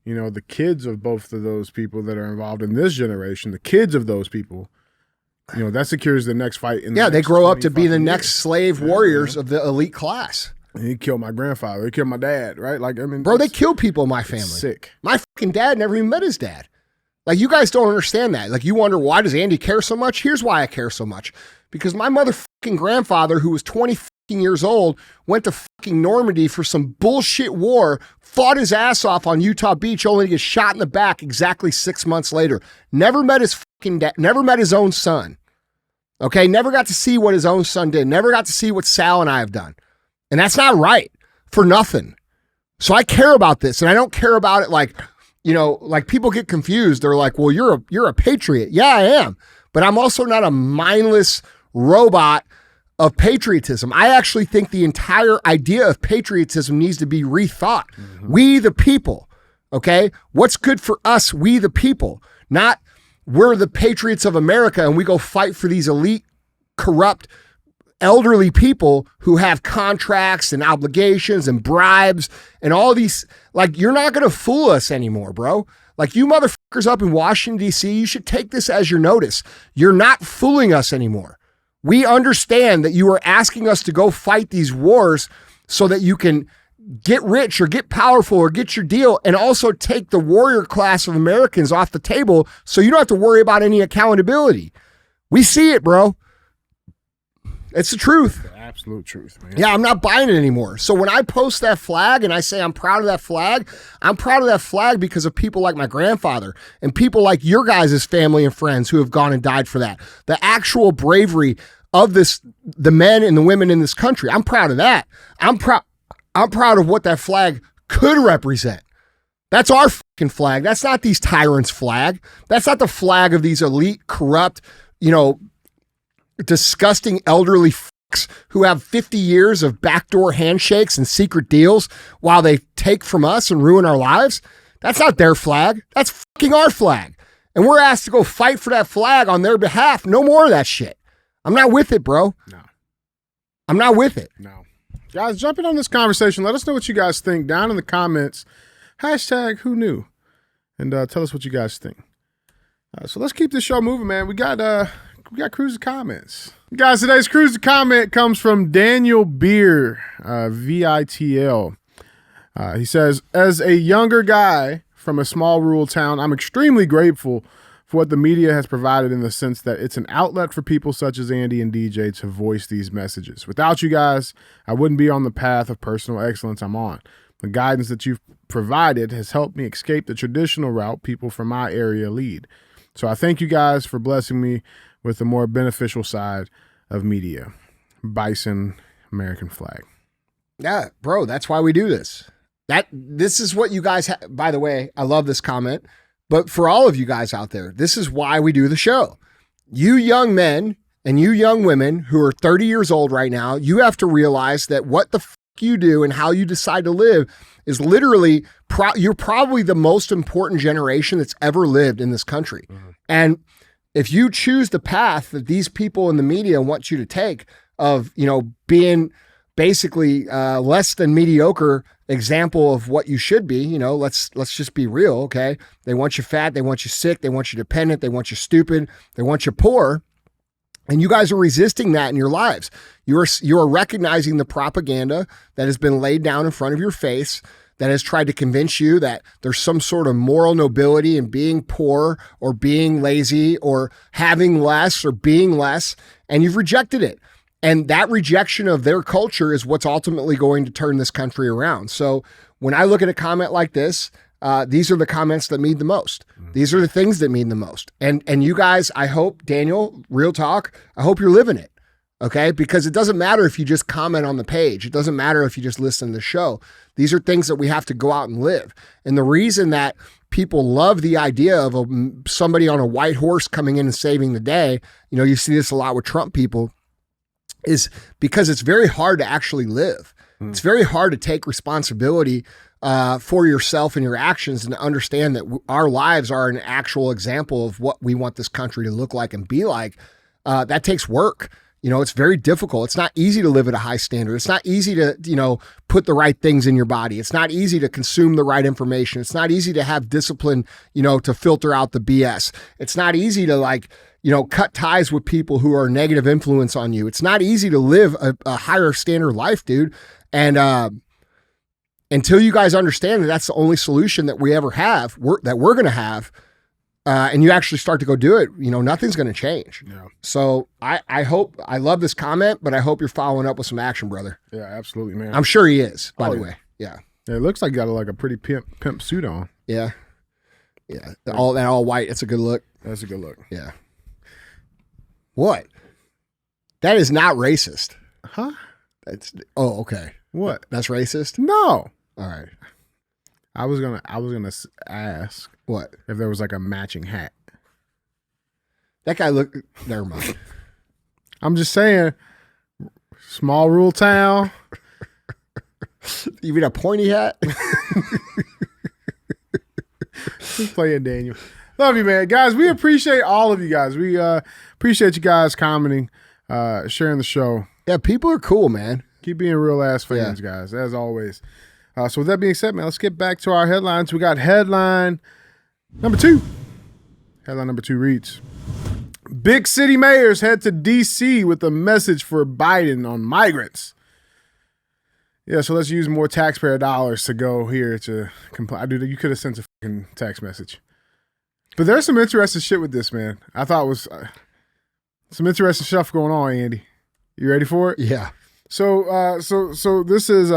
the kids of both of those people that are involved in this generation, the kids of those people, that secures the next fight. They grow up to be the next slave warriors of the elite class. He killed my grandfather. He killed my dad, right? Bro, they kill people in my family. Sick. My fucking dad never even met his dad. Like, you guys don't understand that. Like, you wonder, why does Andy care so much? Here's why I care so much. Because my motherfucking grandfather, who was 20 fucking years old, went to fucking Normandy for some bullshit war, fought his ass off on Utah Beach, only to get shot in the back exactly 6 months later. Never met his fucking dad, never met his own son. Okay? Never got to see what his own son did. Never got to see what Sal and I have done. And that's not right for nothing. So I care about this, and I don't care about it like, like people get confused. They're like, well, you're a patriot. Yeah, I am. But I'm also not a mindless robot of patriotism. I actually think the entire idea of patriotism needs to be rethought. Mm-hmm. We the people, okay? What's good for us, we the people, not we're the patriots of America and we go fight for these elite, corrupt, elderly people who have contracts and obligations and bribes and all these. Like, you're not going to fool us anymore, bro. Like, you motherfuckers up in Washington, D.C., you should take this as your notice. You're not fooling us anymore. We understand that you are asking us to go fight these wars so that you can get rich or get powerful or get your deal, and also take the warrior class of Americans off the table so you don't have to worry about any accountability. We see it, bro. It's the truth. The absolute truth, man. Yeah, I'm not buying it anymore. So when I post that flag and I say I'm proud of that flag, I'm proud of that flag because of people like my grandfather and people like your guys' family and friends who have gone and died for that. The actual bravery of the men and the women in this country. I'm proud of that. I'm proud of what that flag could represent. That's our fucking flag. That's not these tyrants' flag. That's not the flag of these elite, corrupt, disgusting elderly fucks who have 50 years of backdoor handshakes and secret deals while they take from us and ruin our lives. That's not their flag. That's fucking our flag. And we're asked to go fight for that flag on their behalf. No more of that shit. I'm not with it, bro. No. I'm not with it. No. Guys, jump in on this conversation. Let us know what you guys think down in the comments. Hashtag who knew? And tell us what you guys think. So let's keep this show moving, man. We got Cruiser comments. Guys, today's Cruiser comment comes from Daniel Beer, VITL. He says, as a younger guy from a small rural town, I'm extremely grateful for what the media has provided in the sense that it's an outlet for people such as Andy and DJ to voice these messages. Without you guys, I wouldn't be on the path of personal excellence I'm on. The guidance that you've provided has helped me escape the traditional route people from my area lead. So I thank you guys for blessing me with the more beneficial side of media. Bison, American flag. Yeah, bro, that's why we do this. This is what you guys by the way, I love this comment, but for all of you guys out there, this is why we do the show. You young men and you young women who are 30 years old right now, you have to realize that what the you do and how you decide to live is literally you're probably the most important generation that's ever lived in this country. Mm-hmm. And if you choose the path that these people in the media want you to take of, being basically less than mediocre example of what you should be, let's just be real. Okay. They want you fat. They want you sick. They want you dependent. They want you stupid. They want you poor. And you guys are resisting that in your lives. You are recognizing the propaganda that has been laid down in front of your face that has tried to convince you that there's some sort of moral nobility in being poor or being lazy or having less or being less, and you've rejected it. And that rejection of their culture is what's ultimately going to turn this country around. So when I look at a comment like this, these are the comments that mean the most. These are the things that mean the most. And you guys, I hope, Daniel, real talk, I hope you're living it. Okay. Because it doesn't matter if you just comment on the page. It doesn't matter if you just listen to the show. These are things that we have to go out and live. And the reason that people love the idea of somebody on a white horse coming in and saving the day, you see this a lot with Trump people, is because it's very hard to actually live. It's very hard to take responsibility for yourself and your actions, and to understand that our lives are an actual example of what we want this country to look like and be like, that takes work. You know, it's very difficult. It's not easy to live at a high standard. It's not easy to, you know, put the right things in your body. It's not easy to consume the right information. It's not easy to have discipline, you know, to filter out the BS. It's not easy to, like, you know, cut ties with people who are a negative influence on you. It's not easy to live a higher standard life, dude. And until you guys understand that that's the only solution that we ever have, that we're going to have, and you actually start to go do it, you know, nothing's going to change. Yeah. So I hope, I love this comment, but I hope you're following up with some action, brother. Yeah, absolutely, man. I'm sure he is, by the way. Yeah. It looks like you got like a pretty pimp suit on. Yeah. Yeah. All white. It's a good look. That's a good look. Yeah. What? That is not racist. Huh? Okay. What? That's racist? No. All right. I was gonna ask what if there was like a matching hat. That guy looked. Never mind. I'm just saying, small rural town. You mean a pointy hat? Just playing, Daniel. Love you, man. Guys, we appreciate all of you guys. We appreciate you guys commenting, sharing the show. Yeah, people are cool, man. Keep being real ass fans, guys, as always. So with that being said, man, let's get back to our headlines. We got headline number 2. Headline number 2 reads, big city mayors head to D.C. with a message for Biden on migrants. Yeah, so let's use more taxpayer dollars to go here to comply. Dude, you could have sent a fucking text message. But there's some interesting shit with this, man. I thought it was some interesting stuff going on, Andy. You ready for it? Yeah. So this is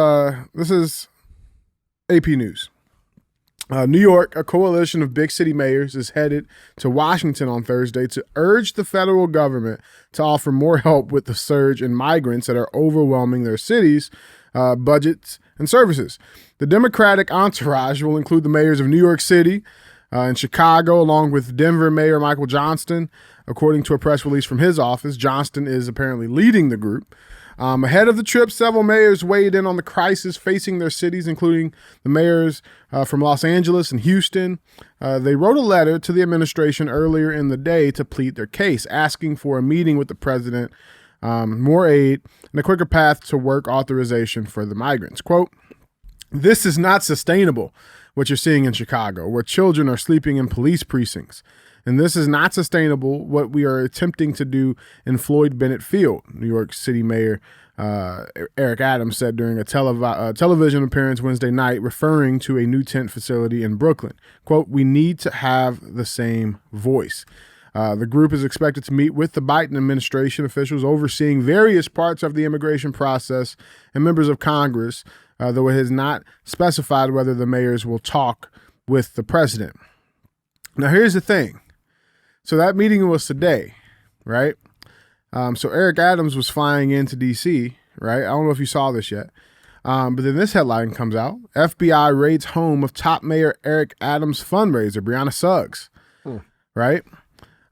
AP News. New York, a coalition of big city mayors, is headed to Washington on Thursday to urge the federal government to offer more help with the surge in migrants that are overwhelming their cities, budgets, and services. The Democratic entourage will include the mayors of New York City and Chicago, along with Denver Mayor Michael Johnston. According to a press release from his office, Johnston is apparently leading the group. Ahead of the trip, several mayors weighed in on the crisis facing their cities, including the mayors from Los Angeles and Houston. They wrote a letter to the administration earlier in the day to plead their case, asking for a meeting with the president, more aid, and a quicker path to work authorization for the migrants. Quote, "This is not sustainable, what you're seeing in Chicago, where children are sleeping in police precincts. And this is not sustainable, what we are attempting to do in Floyd Bennett Field," New York City Mayor Eric Adams said during a television appearance Wednesday night, referring to a new tent facility in Brooklyn. Quote, "We need to have the same voice." The group is expected to meet with the Biden administration officials overseeing various parts of the immigration process and members of Congress, though it has not specified whether the mayors will talk with the president. Now, here's the thing. So that meeting was today, right? So Eric Adams was flying into D.C., right? I don't know if you saw this yet. But then this headline comes out. FBI raids home of top mayor Eric Adams' fundraiser, Brianna Suggs, right?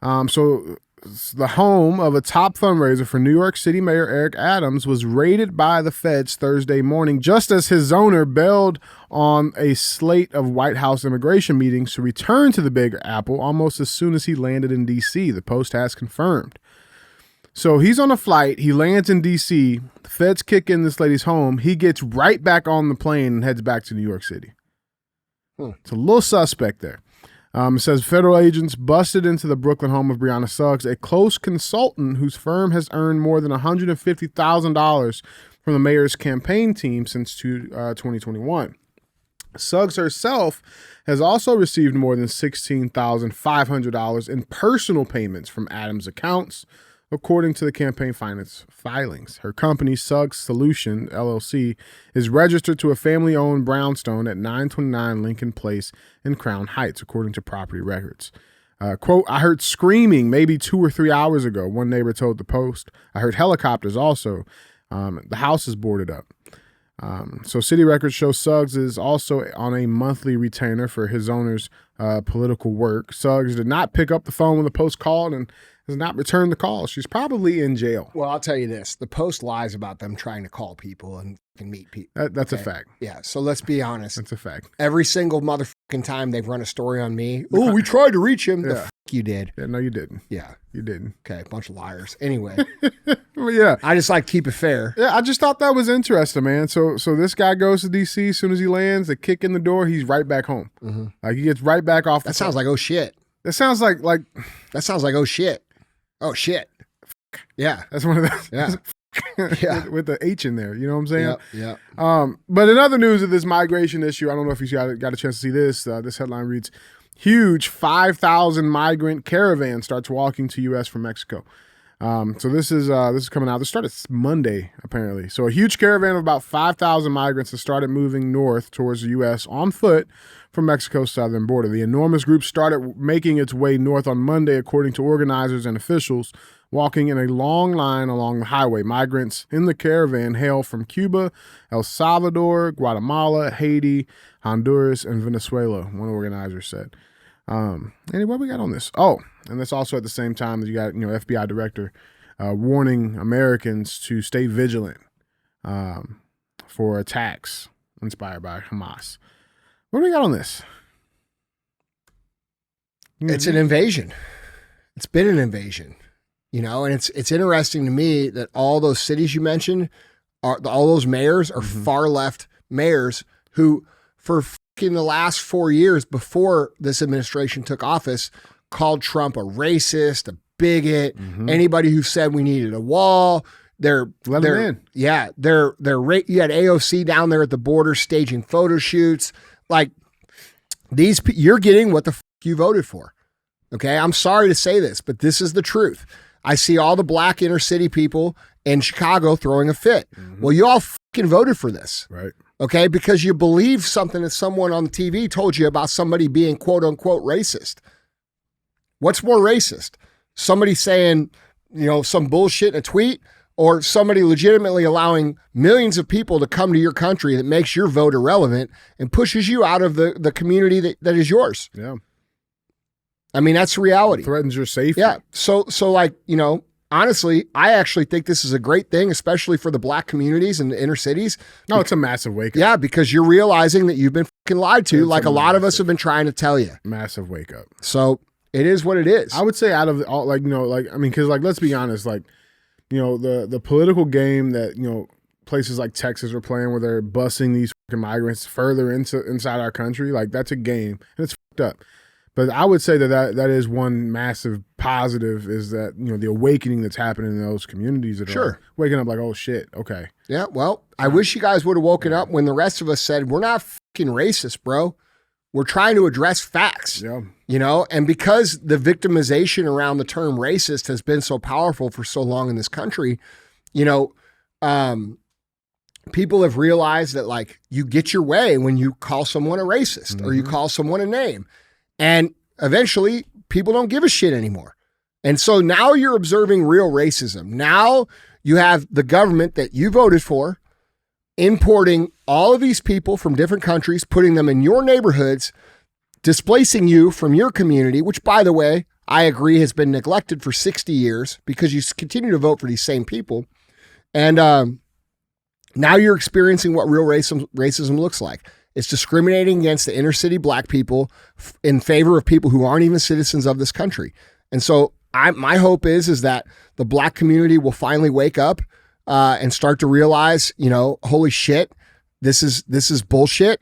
So the home of a top fundraiser for New York City Mayor Eric Adams was raided by the feds Thursday morning, just as his owner bailed on a slate of White House immigration meetings to return to the Big Apple almost as soon as he landed in D.C., the Post has confirmed. So he's on a flight, he lands in D.C., the feds kick in this lady's home, he gets right back on the plane and heads back to New York City. It's a little suspect there. It says federal agents busted into the Brooklyn home of Brianna Suggs, a close consultant whose firm has earned more than $150,000 from the mayor's campaign team since 2021. Suggs herself has also received more than $16,500 in personal payments from Adams' accounts, according to the campaign finance filings. Her company, Suggs Solution, LLC, is registered to a family-owned brownstone at 929 Lincoln Place in Crown Heights, according to property records. Quote, "I heard screaming maybe 2 or 3 hours ago," one neighbor told the Post. "I heard helicopters also. The house is boarded up." So city records show Suggs is also on a monthly retainer for his owner's political work. Suggs did not pick up the phone when the Post called, and has not returned the call. She's probably in jail. Well, I'll tell you this. The Post lies about them trying to call people and meet people. That's a fact. Yeah, so let's be honest. That's a fact. Every single motherfucking time they've run a story on me, oh, we tried to reach him. The fuck you did. Yeah, no, you didn't. Yeah. You didn't. Okay, bunch of liars. Anyway. Well, yeah. I just like to keep it fair. Yeah, I just thought that was interesting, man. So this guy goes to D.C. As soon as he lands, they kick in the door, he's right back home. Mm-hmm. Like, he gets right back off the That sounds like, oh, shit. That sounds like... That sounds like, oh, shit. Oh, shit. Yeah. That's one of those... Yeah. Yeah. With the H in there, you know what I'm saying? Yeah. But in other news of this migration issue, I don't know if you got a chance to see this. This headline reads, huge 5,000 migrant caravan starts walking to U.S. from Mexico. So this is coming out. This started Monday, apparently. So a huge caravan of about 5,000 migrants has started moving north towards the U.S. on foot from Mexico's southern border. The enormous group started making its way north on Monday, according to organizers and officials, walking in a long line along the highway. Migrants in the caravan hail from Cuba, El Salvador, Guatemala, Haiti, Honduras, and Venezuela, one organizer said. Anyway, what we got on this? Oh, and that's also at the same time that you got, FBI director warning Americans to stay vigilant for attacks inspired by Hamas. What do we got on this? It's an invasion. It's been an invasion, and it's interesting to me that all those cities you mentioned, all those mayors are far left mayors who, for in the last 4 years before this administration took office, called Trump a racist, a bigot, anybody who said we needed a wall. They're let them in. Yeah, you had AOC down there at the border staging photo shoots. Like you're getting what the you voted for. Okay, I'm sorry to say this, but this is the truth. I see all the black inner city people in Chicago throwing a fit. Well, you all fucking voted for this. Right. Okay, because you believe something that someone on the TV told you about somebody being quote unquote racist. What's more racist? Somebody saying, some bullshit in a tweet, or somebody legitimately allowing millions of people to come to your country that makes your vote irrelevant and pushes you out of the community that is yours? Yeah. I mean, that's reality. Threatens your safety. Yeah. So honestly, I actually think this is a great thing, especially for the black communities in the inner cities. No, it's a massive wake up. Yeah, because you're realizing that you've been fucking lied to, like a lot of us have been trying to tell you. Massive wake up. So it is what it is. I would say out of all, because let's be honest, the political game that, places like Texas are playing where they're busing these fucking migrants further inside our country, like that's a game and it's fucked up. But I would say that is one massive positive is that, the awakening that's happening in those communities that are waking up like, oh shit, okay. Yeah, well, I wish you guys would have woken up when the rest of us said, we're not fucking racist, bro. We're trying to address facts, and because the victimization around the term racist has been so powerful for so long in this country, people have realized that you get your way when you call someone a racist or you call someone a name. And eventually people don't give a shit anymore. And so now you're observing real racism. Now you have the government that you voted for importing all of these people from different countries, putting them in your neighborhoods, displacing you from your community, which, by the way, I agree has been neglected for 60 years because you continue to vote for these same people. And now you're experiencing what real racism looks like. It's discriminating against the inner city black people in favor of people who aren't even citizens of this country. And so my hope is that the black community will finally wake up and start to realize, holy shit, this is bullshit,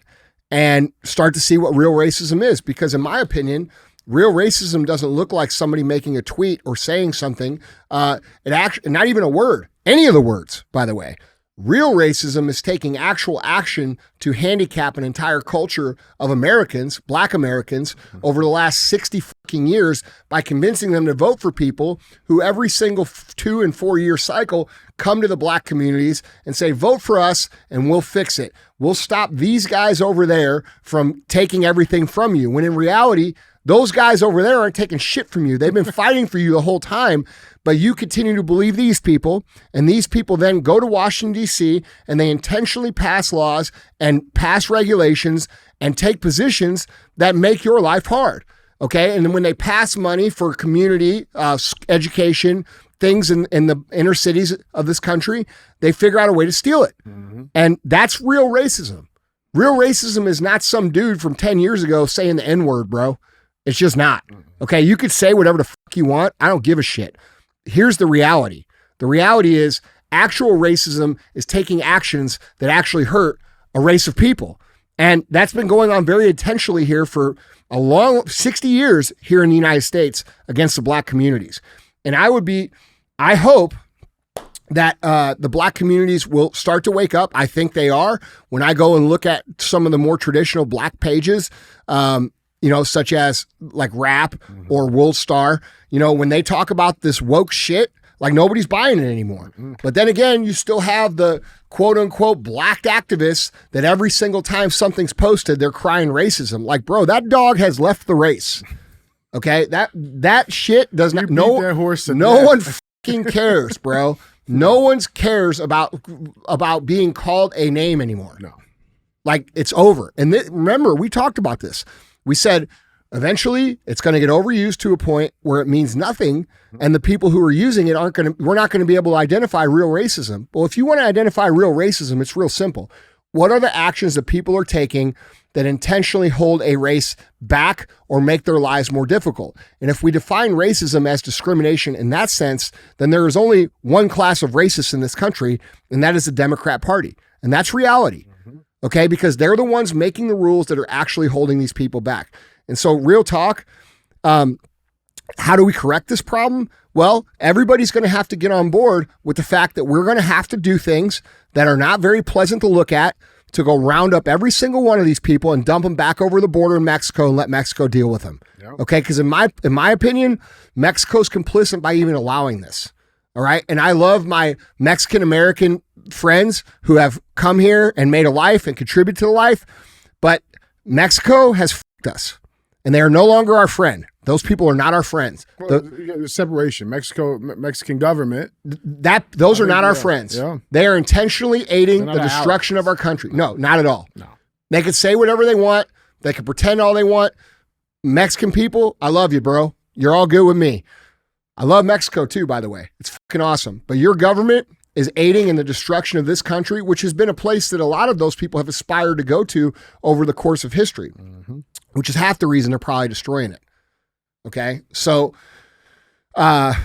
and start to see what real racism is. Because in my opinion, real racism doesn't look like somebody making a tweet or saying something. Not even a word, any of the words, by the way. Real racism is taking actual action to handicap an entire culture of Americans, black Americans, over the last 60 fucking years by convincing them to vote for people who every single 2 and 4 year cycle come to the black communities and say, vote for us and we'll fix it. We'll stop these guys over there from taking everything from you. When in reality, those guys over there aren't taking shit from you. They've been fighting for you the whole time, but you continue to believe these people, and these people then go to Washington, D.C., and they intentionally pass laws and pass regulations and take positions that make your life hard. Okay. And then when they pass money for community education, things in the inner cities of this country, they figure out a way to steal it. And that's real racism. Real racism is not some dude from 10 years ago saying the N-word, bro. It's just not. Okay. You could say whatever the fuck you want. I don't give a shit. Here's the reality. The reality is actual racism is taking actions that actually hurt a race of people. And that's been going on very intentionally here for a long 60 years here in the United States against the black communities. And I hope that the black communities will start to wake up. I think they are. When I go and look at some of the more traditional black pages, such as like Rap or World Star, when they talk about this woke shit, like nobody's buying it anymore. But then again, you still have the quote unquote black activists that every single time something's posted, they're crying racism. Like, bro, that dog has left the race. Okay. That shit does not, no one fucking cares, bro. No one cares about being called a name anymore. No. Like it's over. And remember, we talked about this. We said, eventually, it's going to get overused to a point where it means nothing, and the people who are using it we're not going to be able to identify real racism. Well, if you want to identify real racism, it's real simple. What are the actions that people are taking that intentionally hold a race back or make their lives more difficult? And if we define racism as discrimination in that sense, then there is only one class of racists in this country, and that is the Democrat Party. And that's reality. Okay? Because they're the ones making the rules that are actually holding these people back. And so real talk, how do we correct this problem? Well, everybody's going to have to get on board with the fact that we're going to have to do things that are not very pleasant to look at to go round up every single one of these people and dump them back over the border in Mexico and let Mexico deal with them. Yep. Okay? Because in my opinion, Mexico's complicit by even allowing this. All right? And I love my Mexican-American friends who have come here and made a life and contributed to the life, but Mexico has f***ed us. And they are no longer our friend. Those people are not our friends. The separation, Mexican government. Those are not our friends. Yeah. They are intentionally aiding the destruction of our country. No, not at all. No. They can say whatever they want. They can pretend all they want. Mexican people, I love you, bro. You're all good with me. I love Mexico too, by the way. It's fucking awesome. But your government is aiding in the destruction of this country, which has been a place that a lot of those people have aspired to go to over the course of history, which is half the reason they're probably destroying it. Okay. So, I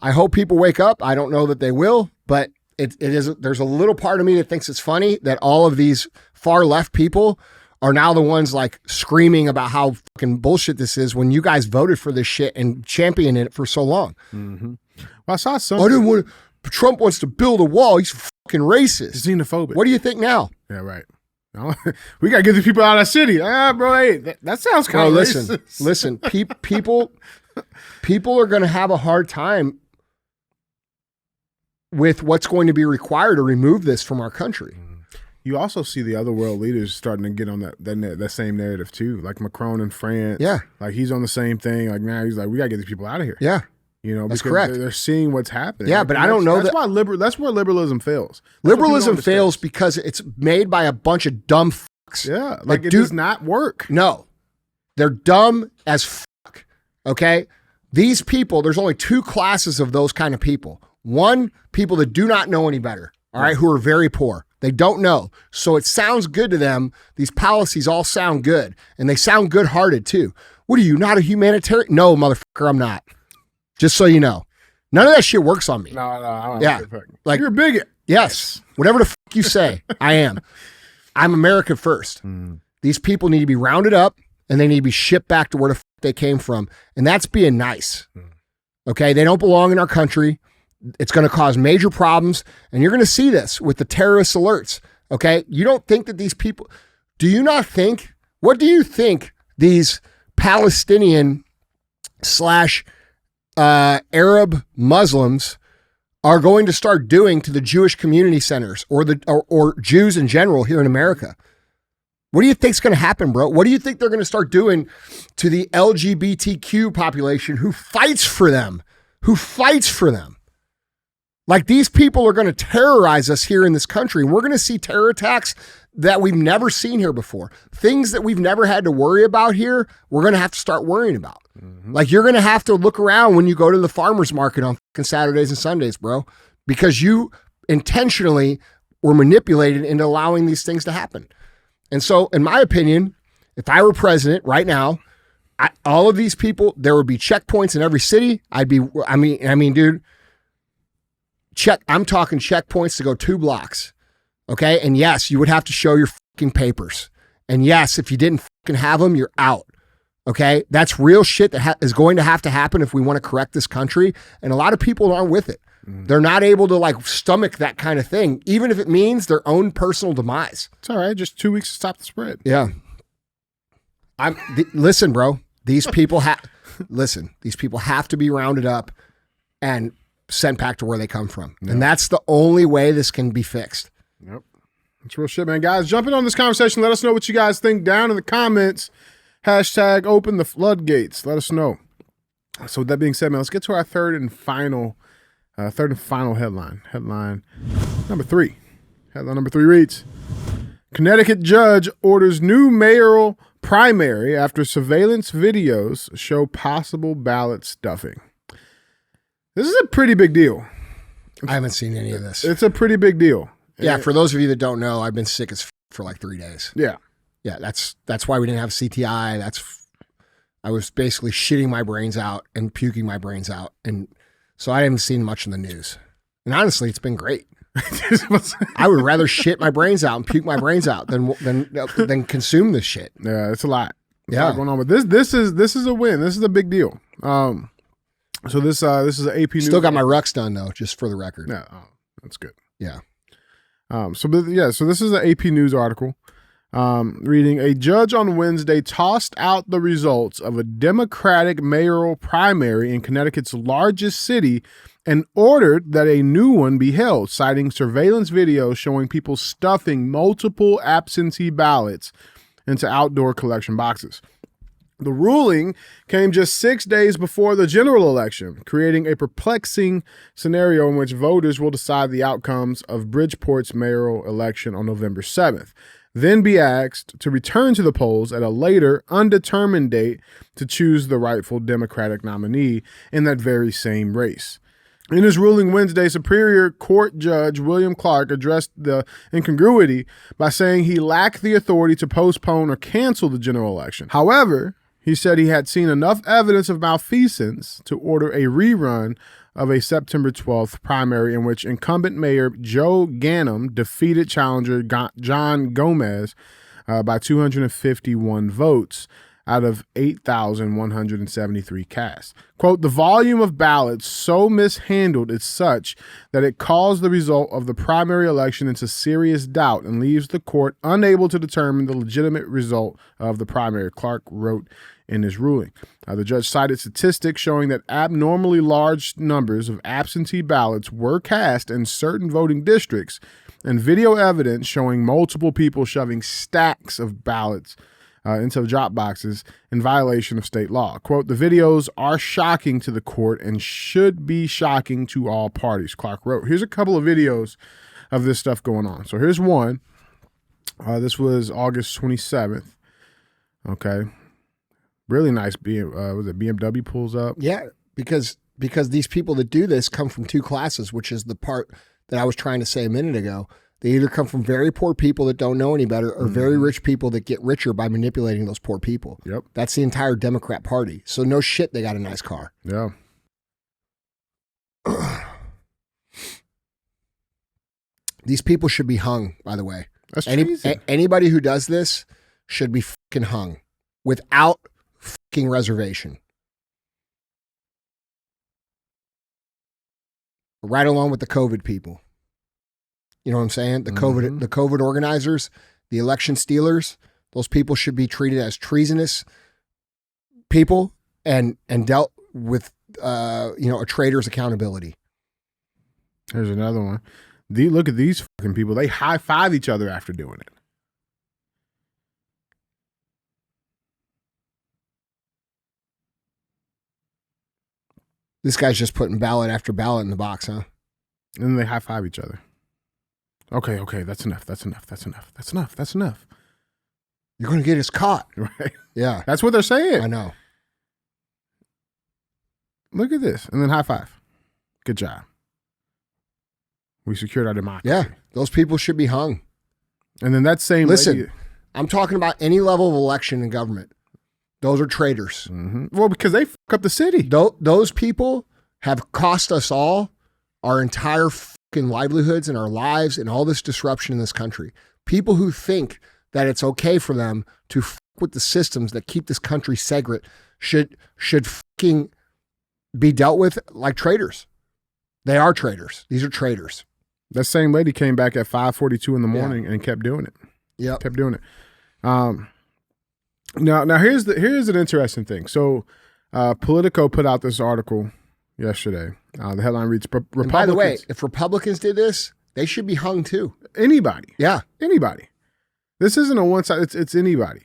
hope people wake up. I don't know that they will, but there's a little part of me that thinks it's funny that all of these far left people are now the ones like screaming about how fucking bullshit this is when you guys voted for this shit and championed it for so long. Well, I saw something. I didn't want to. Trump wants to build a wall. He's fucking racist. Xenophobic. What do you think now? Yeah, right. We got to get these people out of the city. Bro, hey, that sounds kind of racist. Listen, people are going to have a hard time with what's going to be required to remove this from our country. You also see the other world leaders starting to get on that same narrative too, like Macron in France. Yeah. Like he's on the same thing. Like now he's like, we got to get these people out of here. Yeah. That's correct. They're seeing what's happening. Yeah, but I don't know that's where liberalism fails. Liberalism fails because it's made by a bunch of dumb fucks. Yeah, like it does not work. No, they're dumb as fuck. Okay, these people. There's only two classes of those kind of people. One, people that do not know any better. All right, who are very poor. They don't know, so it sounds good to them. These policies all sound good, and they sound good-hearted too. What are you, not a humanitarian? No, motherfucker, I'm not. Just so you know, none of that shit works on me. No, I don't. Yeah, like you're a bigot. Yes, whatever the fuck you say, I am. I'm American first. These people need to be rounded up and they need to be shipped back to where the fuck they came from, and that's being nice. Okay, they don't belong in our country. It's going to cause major problems, and you're going to see this with the terrorist alerts. Okay, you don't think that these people? Do you not think? What do you think these Palestinian / Arab Muslims are going to start doing to the Jewish community centers or Jews in general here in America? What do you think's going to happen, bro? What do you think they're going to start doing to the LGBTQ population who fights for them? Like, these people are going to terrorize us here in this country. And we're going to see terror attacks that we've never seen here before. Things that we've never had to worry about here, we're going to have to start worrying about. Like, you're going to have to look around when you go to the farmer's market on fucking Saturdays and Sundays, bro, because you intentionally were manipulated into allowing these things to happen. And so, in my opinion, if I were president right now, all of these people, there would be checkpoints in every city. Dude, I'm talking checkpoints to go 2 blocks. Okay. And yes, you would have to show your fucking papers. And yes, if you didn't fucking have them, you're out. Okay. That's real shit that is going to happen if we want to correct this country. And a lot of people aren't with it. They're not able to like stomach that kind of thing, even if it means their own personal demise. It's all right. Just 2 weeks to stop the spread. Yeah. Listen, bro, these people these people have to be rounded up and sent back to where they come from. Yep. And that's the only way this can be fixed. Yep. That's real shit, man. Guys, jump in on this conversation. Let us know what you guys think down in the comments. Hashtag open the floodgates. Let us know. So with that being said, man, let's get to our third and final headline. Headline number 3. Headline number 3 reads, Connecticut judge orders new mayoral primary after surveillance videos show possible ballot stuffing. This is a pretty big deal. I haven't seen any of this. It's a pretty big deal. Yeah, for those of you that don't know, I've been sick as for like 3 days. Yeah. Yeah, that's why we didn't have CTI. I was basically shitting my brains out and puking my brains out. And so I haven't seen much in the news. And honestly, it's been great. I would rather shit my brains out and puke my brains out than consume this shit. Yeah, it's a lot. There's a lot going on with this. This is a win. This is a big deal. So this is an AP news. Still got my rucks done though, just for the record. Yeah, that's good. Yeah. So this is an AP news article. Reading, a judge on Wednesday tossed out the results of a Democratic mayoral primary in Connecticut's largest city and ordered that a new one be held, citing surveillance videos showing people stuffing multiple absentee ballots into outdoor collection boxes. The ruling came just 6 days before the general election, creating a perplexing scenario in which voters will decide the outcomes of Bridgeport's mayoral election on November 7th. Then be asked to return to the polls at a later, undetermined date to choose the rightful Democratic nominee in that very same race. In his ruling Wednesday, Superior Court Judge William Clark addressed the incongruity by saying he lacked the authority to postpone or cancel the general election. However, he said he had seen enough evidence of malfeasance to order a rerun of a September 12th primary in which incumbent Mayor Joe Ganim defeated challenger John Gomez by 251 votes out of 8,173 cast. Quote, the volume of ballots so mishandled is such that it calls the result of the primary election into serious doubt and leaves the court unable to determine the legitimate result of the primary, Clark wrote in his ruling. The judge cited statistics showing that abnormally large numbers of absentee ballots were cast in certain voting districts and video evidence showing multiple people shoving stacks of ballots into drop boxes in violation of state law. Quote, the videos are shocking to the court and should be shocking to all parties, Clark wrote. Here's a couple of videos of this stuff going on. So here's one. This was August 27th. Okay. Really nice BMW pulls up. Yeah, because these people that do this come from 2 classes, which is the part that I was trying to say a minute ago. They either come from very poor people that don't know any better or very rich people that get richer by manipulating those poor people. Yep. That's the entire Democrat Party. So no shit they got a nice car. Yeah. These people should be hung, by the way. That's treason. Anybody who does this should be fucking hung without fucking reservation. Right along with the COVID people. You know what I'm saying? The COVID organizers, the election stealers, those people should be treated as treasonous people and dealt with a traitor's accountability. There's another one. Look at these fucking people. They high five each other after doing it. This guy's just putting ballot after ballot in the box, huh? And then they high five each other. Okay, that's enough. You're going to get us caught. Right. Yeah. That's what they're saying. I know. Look at this. And then high five. Good job. We secured our democracy. Yeah. Those people should be hung. And then that same Listen, lady, I'm talking about any level of election in government. Those are traitors. mm-hmm. Well, because they fuck up the city. Those people have cost us all our entire fucking livelihoods and our lives and all this disruption in this country. People who think that it's okay for them to fuck with the systems that keep this country segregate should fucking be dealt with like traitors. They are traitors. These are traitors. That same lady came back at 5:42 in the morning and kept doing it. Yeah, kept doing it. Now here's an interesting thing. So, Politico put out this article yesterday. The headline reads: Republicans. By the way, if Republicans did this, they should be hung too. Anybody. Yeah, anybody. This isn't a one side. It's anybody.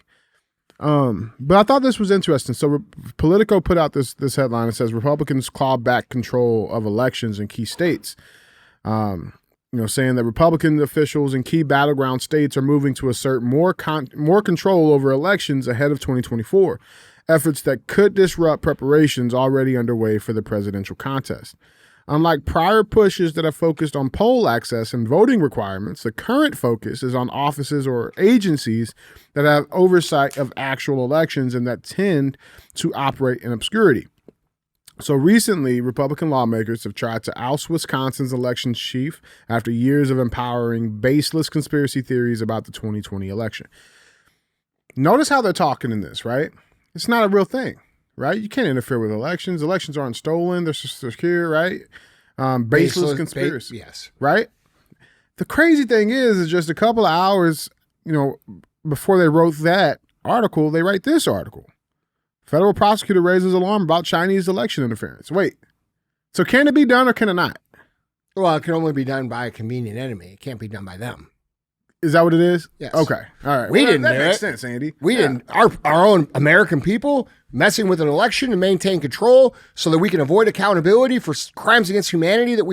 But I thought this was interesting. So Politico put out this headline. It says Republicans claw back control of elections in key states. Saying that Republican officials in key battleground states are moving to assert more control over elections ahead of 2024, efforts that could disrupt preparations already underway for the presidential contest. Unlike prior pushes that have focused on poll access and voting requirements, the current focus is on offices or agencies that have oversight of actual elections and that tend to operate in obscurity. So recently, Republican lawmakers have tried to oust Wisconsin's election chief after years of empowering baseless conspiracy theories about the 2020 election. Notice how they're talking in this, right? It's not a real thing, right? You can't interfere with elections. Elections aren't stolen. They're secure, right? Baseless conspiracy. Yes. Right? The crazy thing is just a couple of hours, before they wrote that article, they write this article. Federal prosecutor raises alarm about Chinese election interference. Wait, so can it be done or can it not? Well, it can only be done by a convenient enemy. It can't be done by them. Is that what it is? Yes. Okay. All right. We didn't do it. That makes sense, Andy. We didn't. Our own American people messing with an election to maintain control so that we can avoid accountability for crimes against humanity that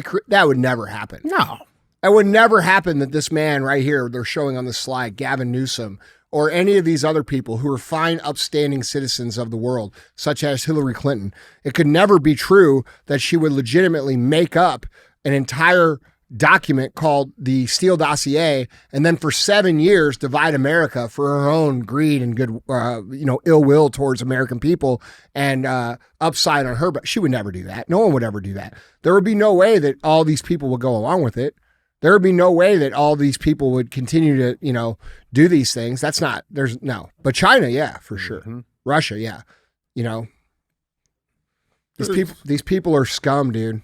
would never happen. No. It would never happen that this man right here, they're showing on the slide, Gavin Newsom, or any of these other people who are fine, upstanding citizens of the world, such as Hillary Clinton. It could never be true that she would legitimately make up an entire document called the Steele Dossier and then for 7 years divide America for her own greed and good, ill will towards American people and upside on her. But she would never do that. No one would ever do that. There would be no way that all these people would go along with it. There would be no way that all these people would continue to, do these things. But China, yeah, for sure. Mm-hmm. Russia, yeah. These people are scum, dude.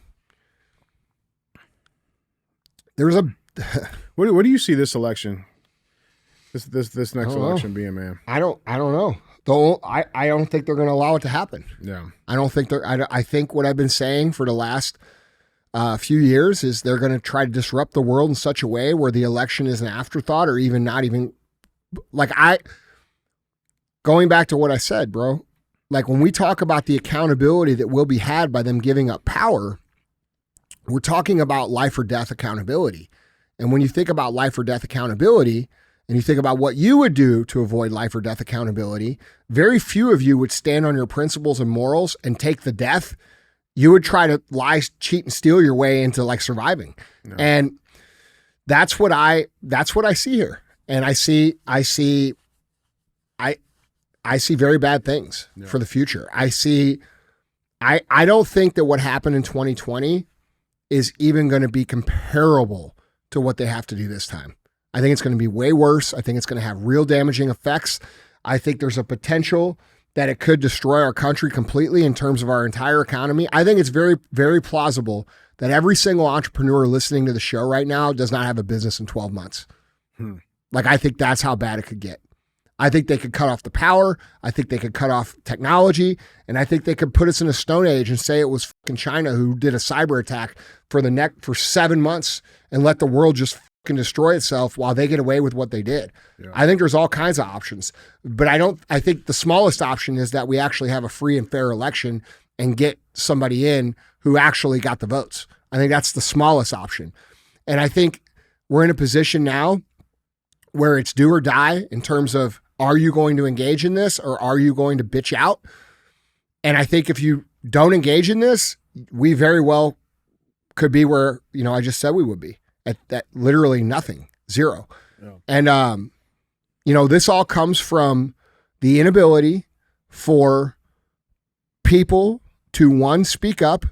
There was what do you see this election, this next election being, man? I don't know. Though I don't think they're going to allow it to happen. Yeah. I don't think I think what I've been saying for the last few years is they're going to try to disrupt the world in such a way where the election is an afterthought or even not even going back to what I said, bro, like when we talk about the accountability that will be had by them giving up power, we're talking about life or death accountability. And when you think about life or death accountability and you think about what you would do to avoid life or death accountability, very few of you would stand on your principles and morals and take the death. You would try to lie, cheat, and steal your way into surviving. No. And that's what I see here. And I see very bad things for the future. I don't think that what happened in 2020 is even going to be comparable to what they have to do this time. I think it's going to be way worse. I think it's going to have real damaging effects. I think there's a potential that it could destroy our country completely in terms of our entire economy. I think it's very, very plausible that every single entrepreneur listening to the show right now does not have a business in 12 months. I think that's how bad it could get. I think they could cut off the power. I think they could cut off technology. And I think they could put us in a stone age and say it was fucking China who did a cyber attack for 7 months and let the world just fucking destroy itself while they get away with what they did. Yeah. I think there's all kinds of options. But I think the smallest option is that we actually have a free and fair election and get somebody in who actually got the votes. I think that's the smallest option. And I think we're in a position now where it's do or die in terms of, are you going to engage in this or are you going to bitch out? And I think if you don't engage in this, we very well could be where, I just said we would be at that, literally nothing, zero. Yeah. And, this all comes from the inability for people to, one, speak up,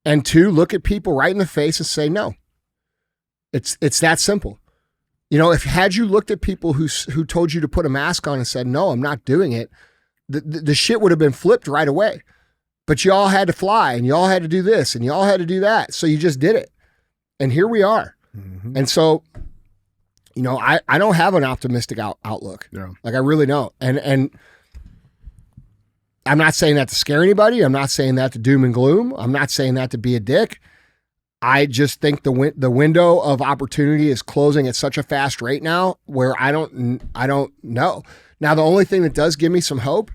and two, look at people right in the face and say no. It's that simple. If had you looked at people who told you to put a mask on and said, no, I'm not doing it, the shit would have been flipped right away. But y'all had to fly and y'all had to do this and y'all had to do that. So you just did it. And here we are. Mm-hmm. And so, I don't have an optimistic outlook. Yeah. Like I really don't. And I'm not saying that to scare anybody. I'm not saying that to doom and gloom. I'm not saying that to be a dick. I just think the window of opportunity is closing at such a fast rate now where I don't know. Now, the only thing that does give me some hope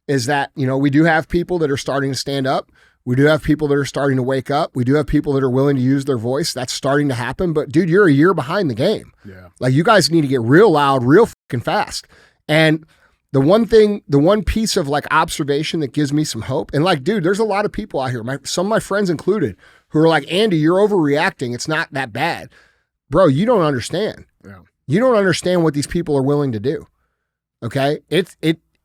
is that, we do have people that are starting to stand up. We do have people that are starting to wake up. We do have people that are willing to use their voice. That's starting to happen. But dude, you're a year behind the game. Yeah. Like you guys need to get real loud, real fucking fast. And the one piece of like observation that gives me some hope, and like, dude, there's a lot of people out here, some of my friends included, who are like, Andy, you're overreacting. It's not that bad. Bro, you don't understand. Yeah. You don't understand what these people are willing to do. Okay?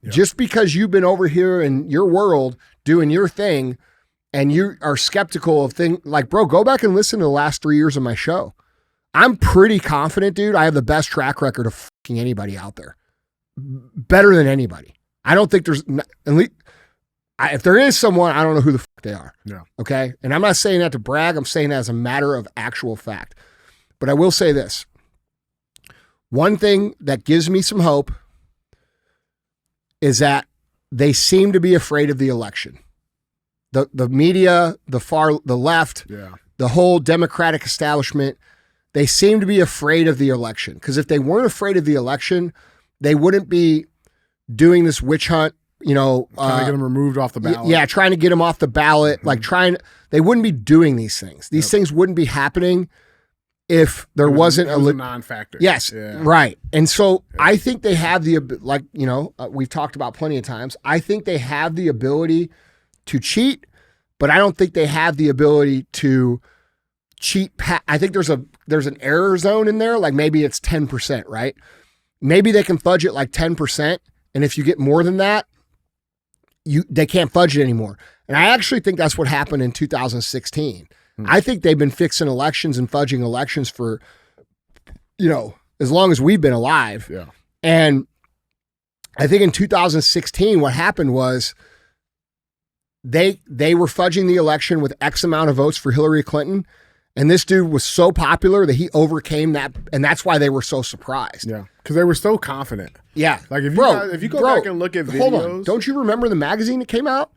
Just because you've been over here in your world doing your thing and you are skeptical of things, like, bro, go back and listen to the last 3 years of my show. I'm pretty confident, dude, I have the best track record of fucking anybody out there. Better than anybody. I don't think there's, at least, if there is someone, I don't know who the fuck they are. Yeah. Okay? And I'm not saying that to brag. I'm saying that as a matter of actual fact. But I will say this. One thing that gives me some hope is that they seem to be afraid of the election. The media, the left, the whole Democratic establishment, they seem to be afraid of the election. Because if they weren't afraid of the election, they wouldn't be doing this witch hunt, trying to get them removed off the ballot. Yeah, trying to get them off the ballot, mm-hmm. They wouldn't be doing these things. These things wouldn't be happening if there wasn't a non-factor. Yes, right. And so I think they have we've talked about plenty of times. I think they have the ability to cheat, but I don't think they have the ability to cheat. I think there's an error zone in there. Like maybe it's 10%, right? Maybe they can fudge it like 10. And if you get more than that, they can't fudge it anymore. And I actually think that's what happened in 2016. I think they've been fixing elections and fudging elections for, as long as we've been alive. Yeah. And I think in 2016, what happened was they were fudging the election with X amount of votes for Hillary Clinton. And this dude was so popular that he overcame that. And that's why they were so surprised. Yeah. Because they were so confident. Yeah. Like if you go back and look at videos. Hold on. Don't you remember the magazine that came out?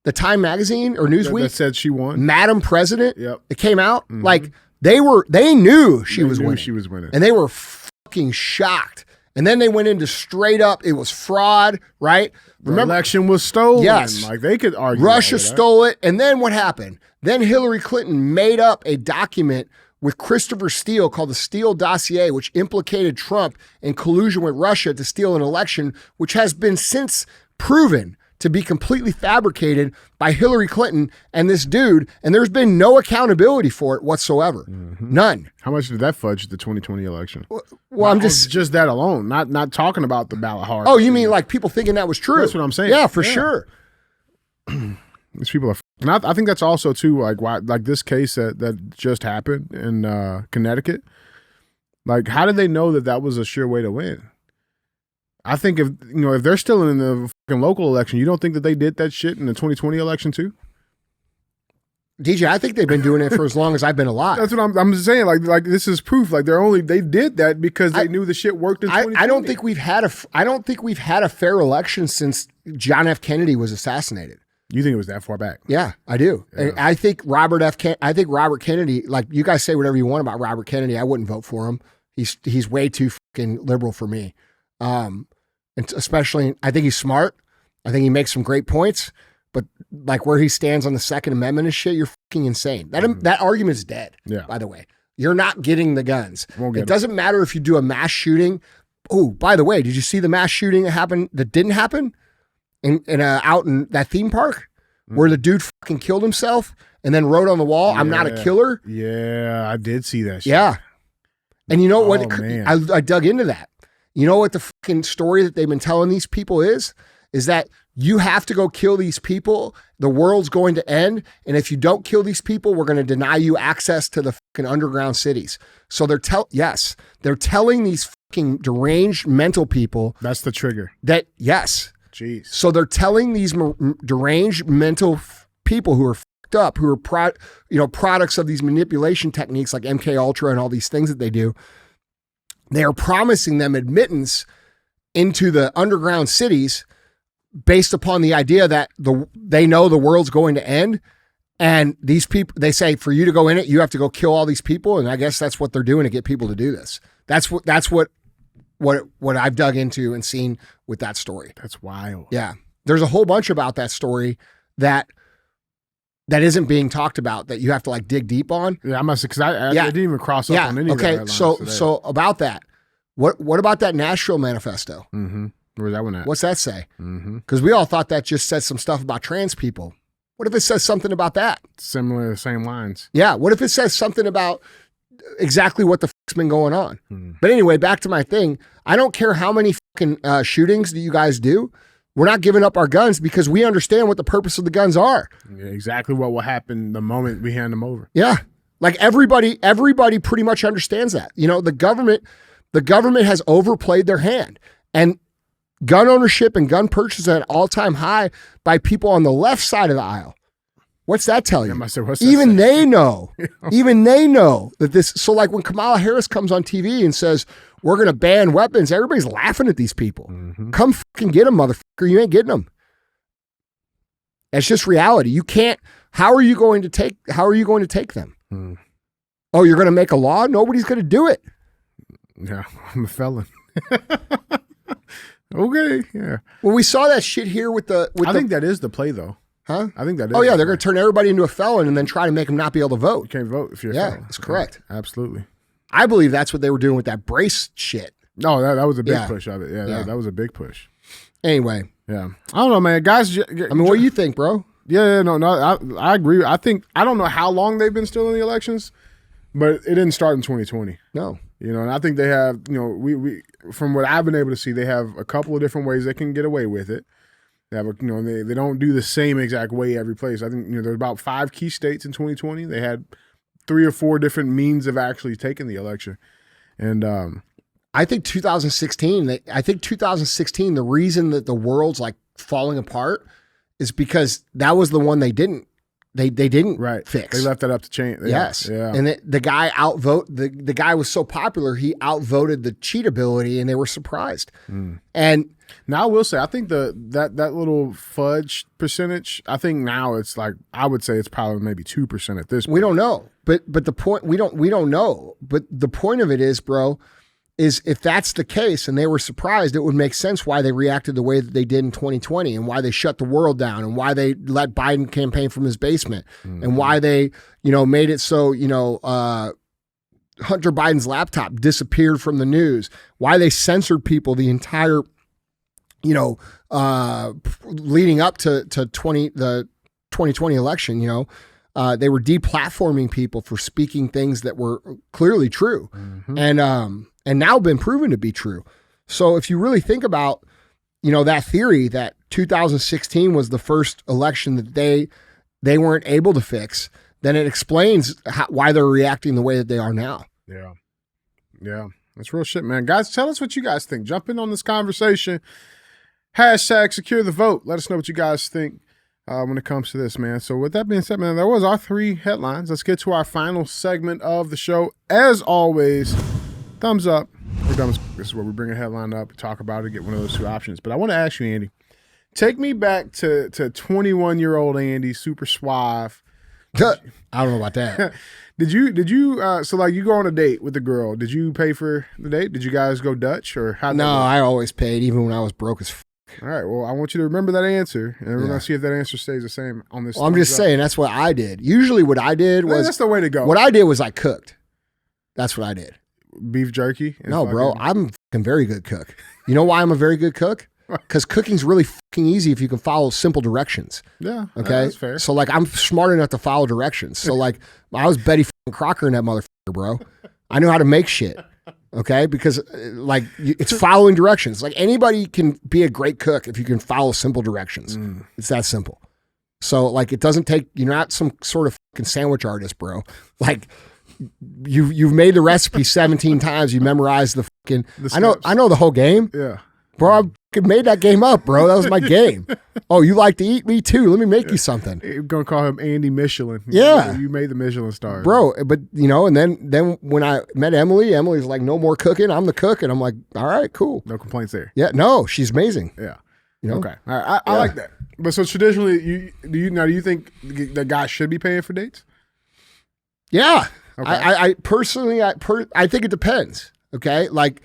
The Time magazine or Newsweek that said she won. Madam President. Yep. It came out. Mm-hmm. Like they knew she was winning. And they were fucking shocked. And then they went into straight up, it was fraud, right? Remember, the election was stolen. Yes. Like they could argue. Russia stole it. And then what happened? Then Hillary Clinton made up a document with Christopher Steele called the Steele Dossier, which implicated Trump in collusion with Russia to steal an election, which has been since proven to be completely fabricated by Hillary Clinton and this dude, and there's been no accountability for it whatsoever. Mm-hmm. None. How much did that fudge the 2020 election? Well, I'm just that alone, not talking about the ballot hard. Oh, you mean like people thinking that was true? That's what I'm saying. Yeah, for sure. These people are, and I think that's also too like why this case that just happened in Connecticut. Like, how did they know that was a sure way to win? I think if they're still in the fucking local election, you don't think that they did that shit in the 2020 election too? DJ, I think they've been doing it for as long as I've been alive. That's what I'm saying. Like this is proof. Like they did that because they knew the shit worked in 2020. I don't think we've had a fair election since John F. Kennedy was assassinated. You think it was that far back? Yeah, I do. Yeah. I think Robert Kennedy. Like you guys say whatever you want about Robert Kennedy, I wouldn't vote for him. He's way too fucking liberal for me. And especially, I think he's smart. I think he makes some great points. But like where he stands on the Second Amendment and shit, you're fucking insane. That argument's dead. Yeah. By the way, you're not getting the guns. Won't get It doesn't matter if you do a mass shooting. Oh, by the way, did you see the mass shooting that didn't happen out in that theme park where the dude fucking killed himself and then wrote on the wall, "I'm not a killer"? Yeah, I did see that shit. Yeah. And you know what? Man. I dug into that. You know what the fucking story that they've been telling these people is that you have to go kill these people. The world's going to end. And if you don't kill these people, we're going to deny you access to the fucking underground cities. So they're telling these fucking deranged mental people. That's the trigger. That, yes. Jeez. So they're telling these deranged mental people who are fucked up, who are products of these manipulation techniques like MK Ultra and all these things that they do. They are promising them admittance into the underground cities based upon the idea that they know the world's going to end. And these people, they say, for you to go in it, you have to go kill all these people. And I guess that's what they're doing to get people to do this. That's what I've dug into and seen with that story. That's wild. Yeah. There's a whole bunch about that story that isn't being talked about that you have to like dig deep on. Yeah, I must, because I didn't even cross up on any of okay. that. So about that, what about that Nashville manifesto? Mm-hmm. Where's that one at? What's that say? Mm-hmm. Because we all thought that just said some stuff about trans people. What if it says something about that? Similar, same lines. Yeah. What if it says something about exactly what the fuck's been going on? But anyway, back to my thing. I don't care how many fucking shootings that you guys do. We're not giving up our guns because we understand what the purpose of the guns are. Yeah, exactly what will happen the moment we hand them over. Yeah. Like everybody pretty much understands that. You know, the government has overplayed their hand, and gun ownership and gun purchase at an all-time high by people on the left side of the aisle. What's that tell you? Even they know that this. So like when Kamala Harris comes on TV and says, we're going to ban weapons, everybody's laughing at these people. Mm-hmm. Come fucking get them, motherfucker. You ain't getting them. It's just reality. You can't. How are you going to take them? Mm. Oh, you're going to make a law? Nobody's going to do it. Yeah, I'm a felon. Okay, yeah. Well, we saw that shit here with I think that is the play, though. Huh? I think that is. Oh, yeah, they're going to turn everybody into a felon and then try to make them not be able to vote. You can't vote if you're a felon. That's correct. Yeah, absolutely. I believe that's what they were doing with that brace shit. No, that was a big push of it. Yeah, that was a big push. Anyway. Yeah. I don't know, man. Guys, I mean, what do you think, bro? Yeah, no, I agree. I don't know how long they've been still in the elections, but it didn't start in 2020. No. You know, and I think they have, you know, we from what I've been able to see, they have a couple of different ways they can get away with it. They have, they don't do the same exact way every place. I think, there's about 5 key states in 2020. They had 3 or 4 different means of actually taking the election. And I think 2016, the reason that the world's like falling apart is because that was the one they didn't fix. They left that up to change. Yes. Yeah. And the guy the guy was so popular, he outvoted the cheatability and they were surprised. And now I will say, I think that little fudge percentage, I think now it's like, I would say it's probably maybe 2% at this point. We don't know. But the point, we don't know. But the point of it is, bro, is if that's the case and they were surprised, it would make sense why they reacted the way that they did in 2020 and why they shut the world down and why they let Biden campaign from his basement and why they, made it so, Hunter Biden's laptop disappeared from the news, why they censored people the entire, leading up to the 2020 election, they were deplatforming people for speaking things that were clearly true. And now been proven to be true. So if you really think about, that theory that 2016 was the first election that they weren't able to fix, then it explains why they're reacting the way that they are now. Yeah. Yeah. That's real shit, man. Guys, tell us what you guys think. Jump in on this conversation. Hashtag secure the vote. Let us know what you guys think when it comes to this, man. So with that being said, man, that was our 3 headlines. Let's get to our final segment of the show. As always, thumbs up or thumbs. This is where we bring a headline up, talk about it, get one of those 2 options. But I want to ask you, Andy, take me back to 21-year-old Andy, super suave. I don't know about that. Did you so like you go on a date with a girl, did you pay for the date? Did you guys go Dutch or how? No, I always paid even when I was broke as All right. Well, I want you to remember that answer, and we're Yeah. going to see if that answer stays the same on this. Well, I'm just saying that's what I did. Usually what I did was that's the way to go. What I did was I cooked. That's what I did. Beef jerky? No, bro. I'm a fucking very good cook. You know why I'm a very good cook? Because cooking's really fucking easy if you can follow simple directions. Yeah. Okay. That's fair. So like I'm smart enough to follow directions. So like I was Betty fucking Crocker in that motherfucker, bro. I knew how to make shit. Okay, because like it's following directions. Like anybody can be a great cook if you can follow simple directions. It's that simple. So like it doesn't take. You're not some sort of fucking sandwich artist, bro. Like you've made the recipe 17 times. You memorized the fucking. I know the whole game. Yeah, bro. I fucking made that game up, bro. That was my game. Oh, you like to eat? Me too. Let me make you something. You're gonna call him Andy Michelin. Yeah, you made the Michelin star, bro. But you know, and then when I met Emily, Emily's like, no more cooking. I'm the cook, and I'm like, all right, cool. No complaints there. Yeah, no, she's amazing. Yeah. You know? Okay. All right. I like that. But so traditionally, do you think the guy should be paying for dates? Yeah. Okay. I personally, I think it depends. Okay. Like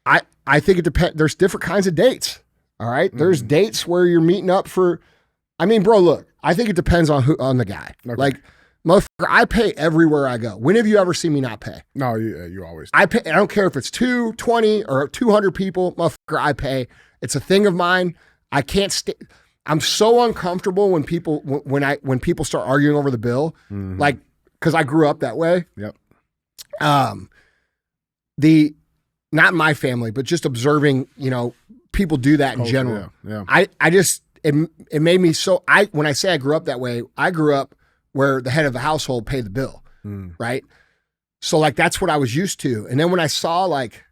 I think it depends. There's different kinds of dates. All right. There's dates where you're meeting up for, I mean, bro, look, I think it depends on the guy. Okay. Like, motherfucker, I pay everywhere I go. When have you ever seen me not pay? No, you always. I pay. I don't care if it's 2, 20 or 200 people, motherfucker, I pay. It's a thing of mine. I can't stay. I'm so uncomfortable when people start arguing over the bill, like because I grew up that way. Yep. Not my family, but just observing, people do that in general. Yeah. I just it made me so. When I say I grew up that way, I grew up where the head of the household paid the bill, right? So like that's what I was used to, and then when I saw like.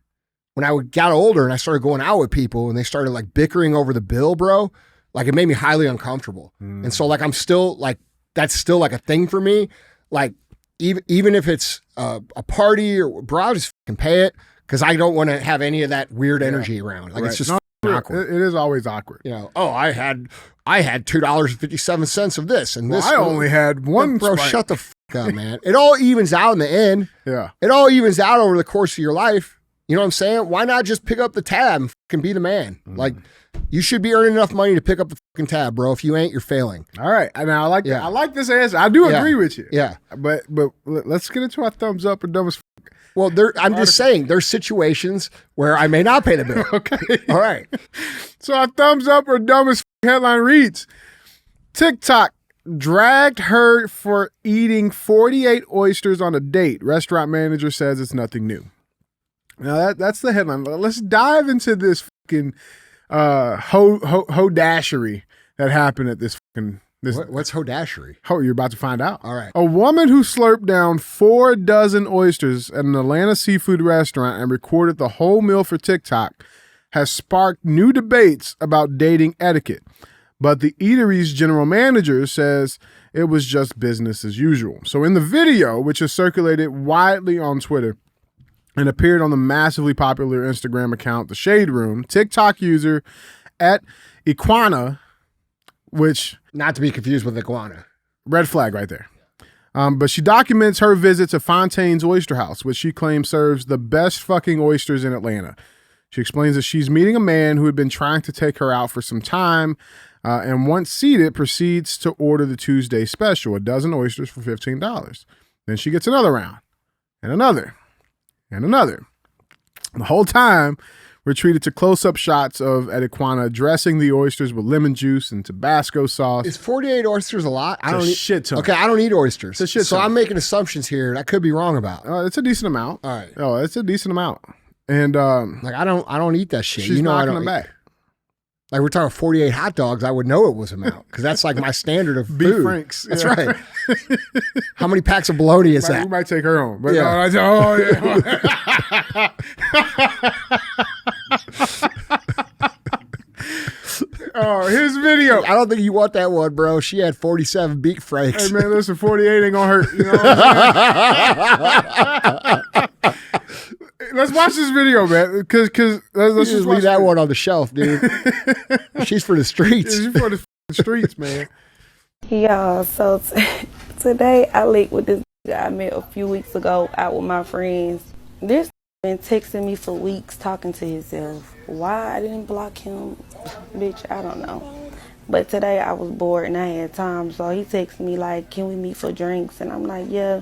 When I got older and I started going out with people and they started like bickering over the bill, bro, like it made me highly uncomfortable. And so like I'm still like, that's still like a thing for me. Like even if it's a party or bro, I'll just fucking pay it because I don't want to have any of that weird energy around. Like it's just awkward. It is always awkward. I had $2.57 of this and this. I only had one. Bro, shut the fuck up, man. It all evens out in the end. Yeah. It all evens out over the course of your life. You know what I'm saying? Why not just pick up the tab and fucking be the man? Like, you should be earning enough money to pick up the fucking tab, bro. If you ain't, you're failing. All right. Now, I like that. I like this answer. I do agree with you. Yeah. But let's get into our thumbs up or dumb as fuck. Well, I'm just saying, there's situations where I may not pay the bill. Okay. All right. So our thumbs up or dumb as fuck headline reads, TikTok dragged her for eating 48 oysters on a date. Restaurant manager says it's nothing new. Now that's the headline. Let's dive into this fucking hodashery that happened at this fucking What's hodashery? Oh, you're about to find out. All right. A woman who slurped down 4 dozen oysters at an Atlanta seafood restaurant and recorded the whole meal for TikTok has sparked new debates about dating etiquette. But the eatery's general manager says it was just business as usual. So in the video, which is circulated widely on Twitter, and appeared on the massively popular Instagram account, The Shade Room, TikTok user at Iguana, which... Not to be confused with iguana. Red flag right there. But she documents her visit to Fontaine's Oyster House, which she claims serves the best fucking oysters in Atlanta. She explains that she's meeting a man who had been trying to take her out for some time, and once seated, proceeds to order the Tuesday special, a dozen oysters for $15. Then she gets another round, and another. And another. The whole time, we're treated to close-up shots of Adequana dressing the oysters with lemon juice and Tabasco sauce. Is 48 oysters a lot? I don't eat shit ton. Okay, I don't eat oysters. It's a shit so ton. I'm making assumptions here that I could be wrong about. It's a decent amount. All right. Oh, it's a decent amount. And like I don't eat that shit. She's knocking I them back. Like we're talking 48 hot dogs, I would know it was amount because that's like my standard of food. Beef Franks. That's right. How many packs of bologna is that? We might take her home. But yeah. Oh, his video. I don't think you want that one, bro. She had 47 beef franks. Hey man, listen, 48 ain't gonna hurt. You know what I'm saying? Let's watch this video, man. Because let's just leave that one on the shelf, dude. She's for the streets. She's for the streets, man. Y'all, so today I linked with this guy I met a few weeks ago out with my friends. This been texting me for weeks, talking to himself. why I didn't block him, bitch, I don't know. But today I was bored and I had time, so he texted me like, can we meet for drinks? And I'm like, yeah,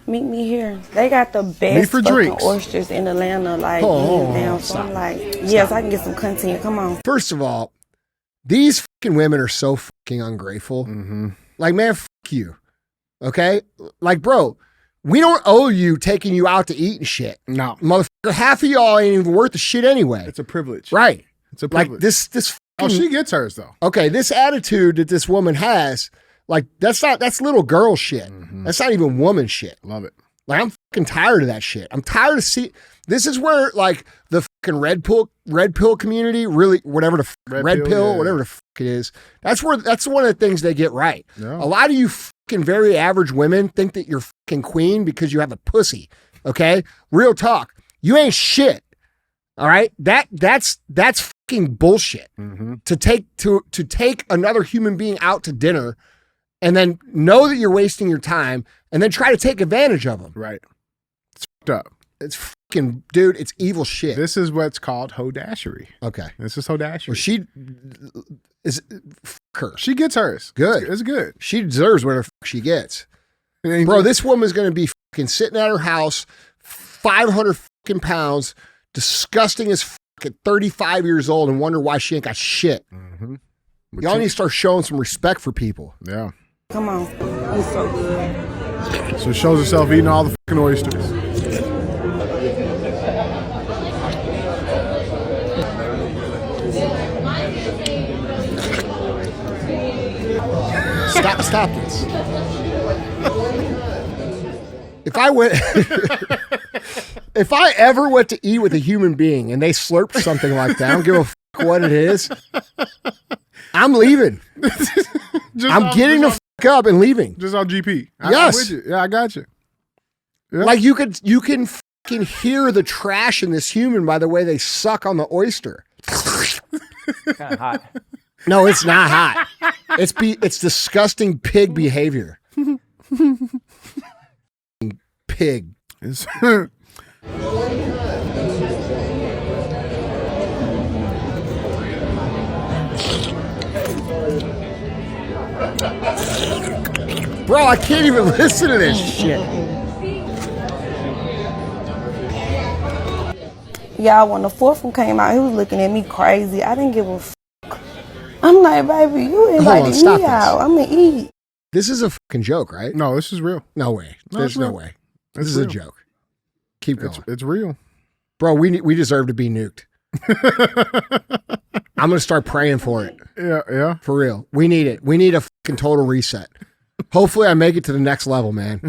meet me here. They got the best fucking drinks. oysters in Atlanta, like, hands down. So I'm like, yes, I can get some content, come on. First of all, these fucking women are so fucking ungrateful. Mm-hmm. Like, man, fuck you. Okay? Like, bro, we don't owe you taking you out to eat and shit. No. Motherfucker, half of y'all ain't even worth the shit anyway. It's a privilege. Right. It's a privilege. Like, this Oh, fucking, she gets hers, though. okay, this attitude that this woman has, like, that's little girl shit. Mm-hmm. That's not even woman shit. Love it. Like, I'm fucking tired of that shit. I'm tired of this is where, like, the fucking red pill community really, whatever the red pill, yeah. whatever the fuck it is, that's one of the things they get right. Yeah. A lot of you fucking very average women think that you're fucking queen because you have a pussy. Okay? Real talk. You ain't shit. All right? That's fucking bullshit. Mm-hmm. To take another human being out to dinner and then know that you're wasting your time and then try to take advantage of them. Right. It's fucked up. It's fucking, dude, it's evil shit. This is what's called hodashery. Okay. This is hodashery. Well, she is, fuck her. She gets hers. Good. It's good. She deserves whatever fuck she gets. Bro, this woman's going to be fucking sitting at her house, 500 fucking pounds, disgusting as fuck at 35 years old and wonder why she ain't got shit. Mm-hmm. Y'all need to start showing some respect for people. Yeah. Come on. It's so good. So it shows herself eating all the fucking oysters. Stop this. If I ever went to eat with a human being and they slurped something like that, I don't give a fuck what it is. I'm leaving. I'm getting the fuck up and leaving. Just on GP. Yes. I'm with you. Yeah, I got you. Yeah. Like you can fucking hear the trash in this human by the way they suck on the oyster. Kind of hot. No, it's not hot. It's disgusting pig behavior. Pig. Bro, I can't even listen to this shit. Y'all, when the fourth one came out, he was looking at me crazy. I didn't give a fuck. I'm like, baby, you invited stop me this. out. I'm going to eat. This is a fucking joke, right? No, this is real. No way. No, There's it's no real. way. This It's is a real. joke. Keep going. It's real. Bro, we deserve to be nuked. I'm going to start praying for it. Yeah, yeah. For real. We need it. We need a fucking total reset. Hopefully I make it to the next level, man.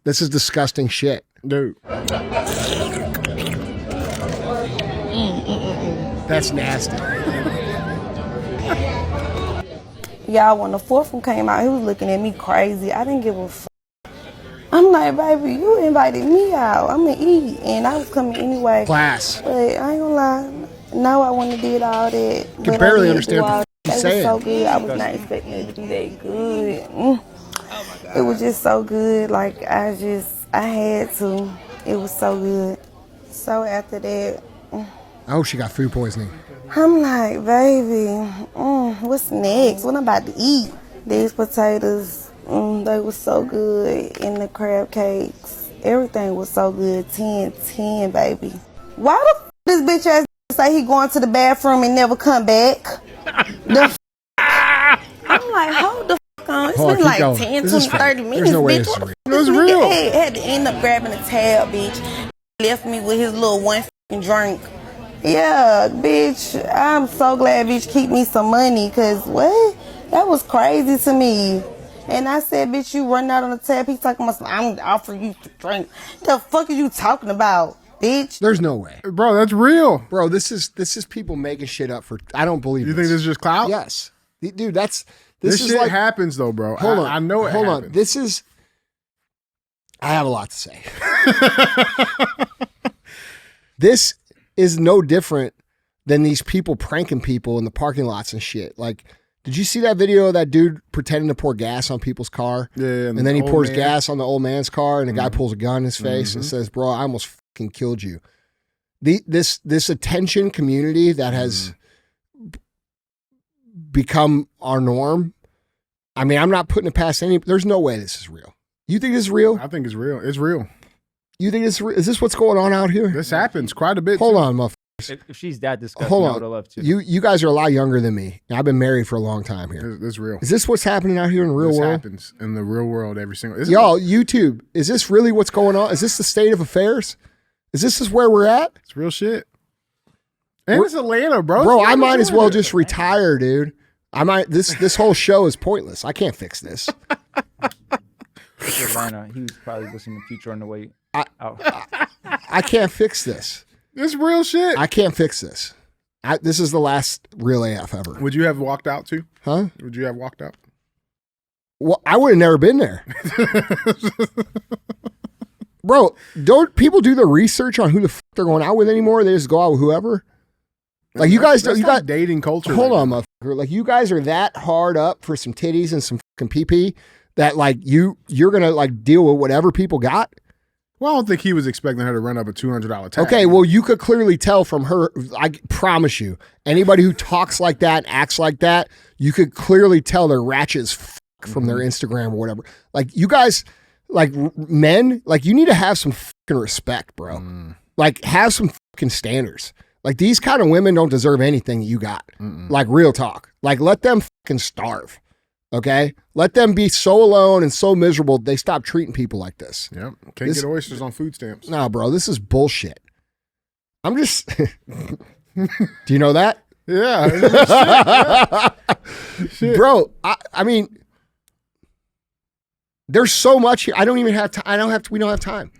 This is disgusting shit. Dude. That's nasty. Y'all, when the fourth one came out, he was looking at me crazy. I didn't give a fuck. I'm like, baby, you invited me out. I'm going to eat. And I was coming anyway. Class. But I ain't gonna lie. No, I wouldn't have did all that. I can barely understand what It was you're saying. so good. I was not expecting it to be that good. It was just so good. Like, I had to. It was so good. So after that, I hope she got food poisoning. I'm like, baby, what's next? What I'm about to eat? These potatoes, they were so good. And the crab cakes, everything was so good. 10, baby. Why the f*** this bitch ass say he going to the bathroom and never come back? I'm like, hold the f*** on. It's Hold on, been like keep going. 10, This 20, is fake. 30 minutes, There's no way bitch. this is What the real. f*** It was this real. nigga had to end up grabbing a tab, bitch. Left me with his little one f***ing drink. Yeah, bitch, I'm so glad bitch keep me some money, cause what? That was crazy to me. And I said, bitch, you running out on the tab. He talking about, I'm offering you to drink. The fuck are you talking about, bitch? There's no way. Bro, that's real. Bro, this is people making shit up for, I don't believe You think this is just clout? Yes. Dude, this This is shit like, happens though, bro. hold on. I know it Hold happens. on. This is, I have a lot to say. This is no different than these people pranking people in the parking lots and shit. Like, did you see that video of that dude pretending to pour gas on people's car? Yeah, And then he old pours man. gas on the old man's car and the guy pulls a gun in his face and says, bro, I almost fucking killed you. this attention community that has become our norm. I mean, I'm not putting it past any. There's no way this is real. You think this is real? I think it's real. It's real. You think this is this what's going on out here? This happens quite a bit. Hold on, motherfucker. If she's that disgusting, Hold I on. would have loved to. You guys are a lot younger than me. I've been married for a long time here. It's real. Is this what's happening out here in the real This world? happens in the real world every single. Y'all, YouTube, is this really what's going on? Is this the state of affairs? Is this where we're at? It's real shit. And it's Atlanta, bro. Bro, I might as well just retire, dude. I might. This whole show is pointless. I can't fix this. It's Atlanta. He was probably listening to Future on the way out. I can't fix this. It's real shit. I can't fix this. This is the last real AF ever. Would you have walked out too? Huh? Would you have walked out? Well, I would have never been there. Bro, don't people do the research on who the fuck they're going out with anymore? They just go out with whoever? Like you guys, That's you not got dating culture. Hold right on, now. motherfucker. Like you guys are that hard up for some titties and some fucking pee-pee that like you're gonna like deal with whatever people got. Well, I don't think he was expecting her to run up a $200 tab. Okay, well you could clearly tell from her. I promise you, anybody who talks like that and acts like that, you could clearly tell they're ratchet as fuck from their Instagram or whatever. Like you guys, like men, like you need to have some fucking respect, bro. Like have some fucking standards. Like these kind of women don't deserve anything you got. Like real talk. Like let them fucking starve. Okay? Let them be so alone and so miserable they stop treating people like this. Yep. Can't get oysters on food stamps. Nah, bro, this is bullshit. I'm just Do you know that? Yeah. Shit. Bro, I mean there's so much here. I don't even have time. We don't have time.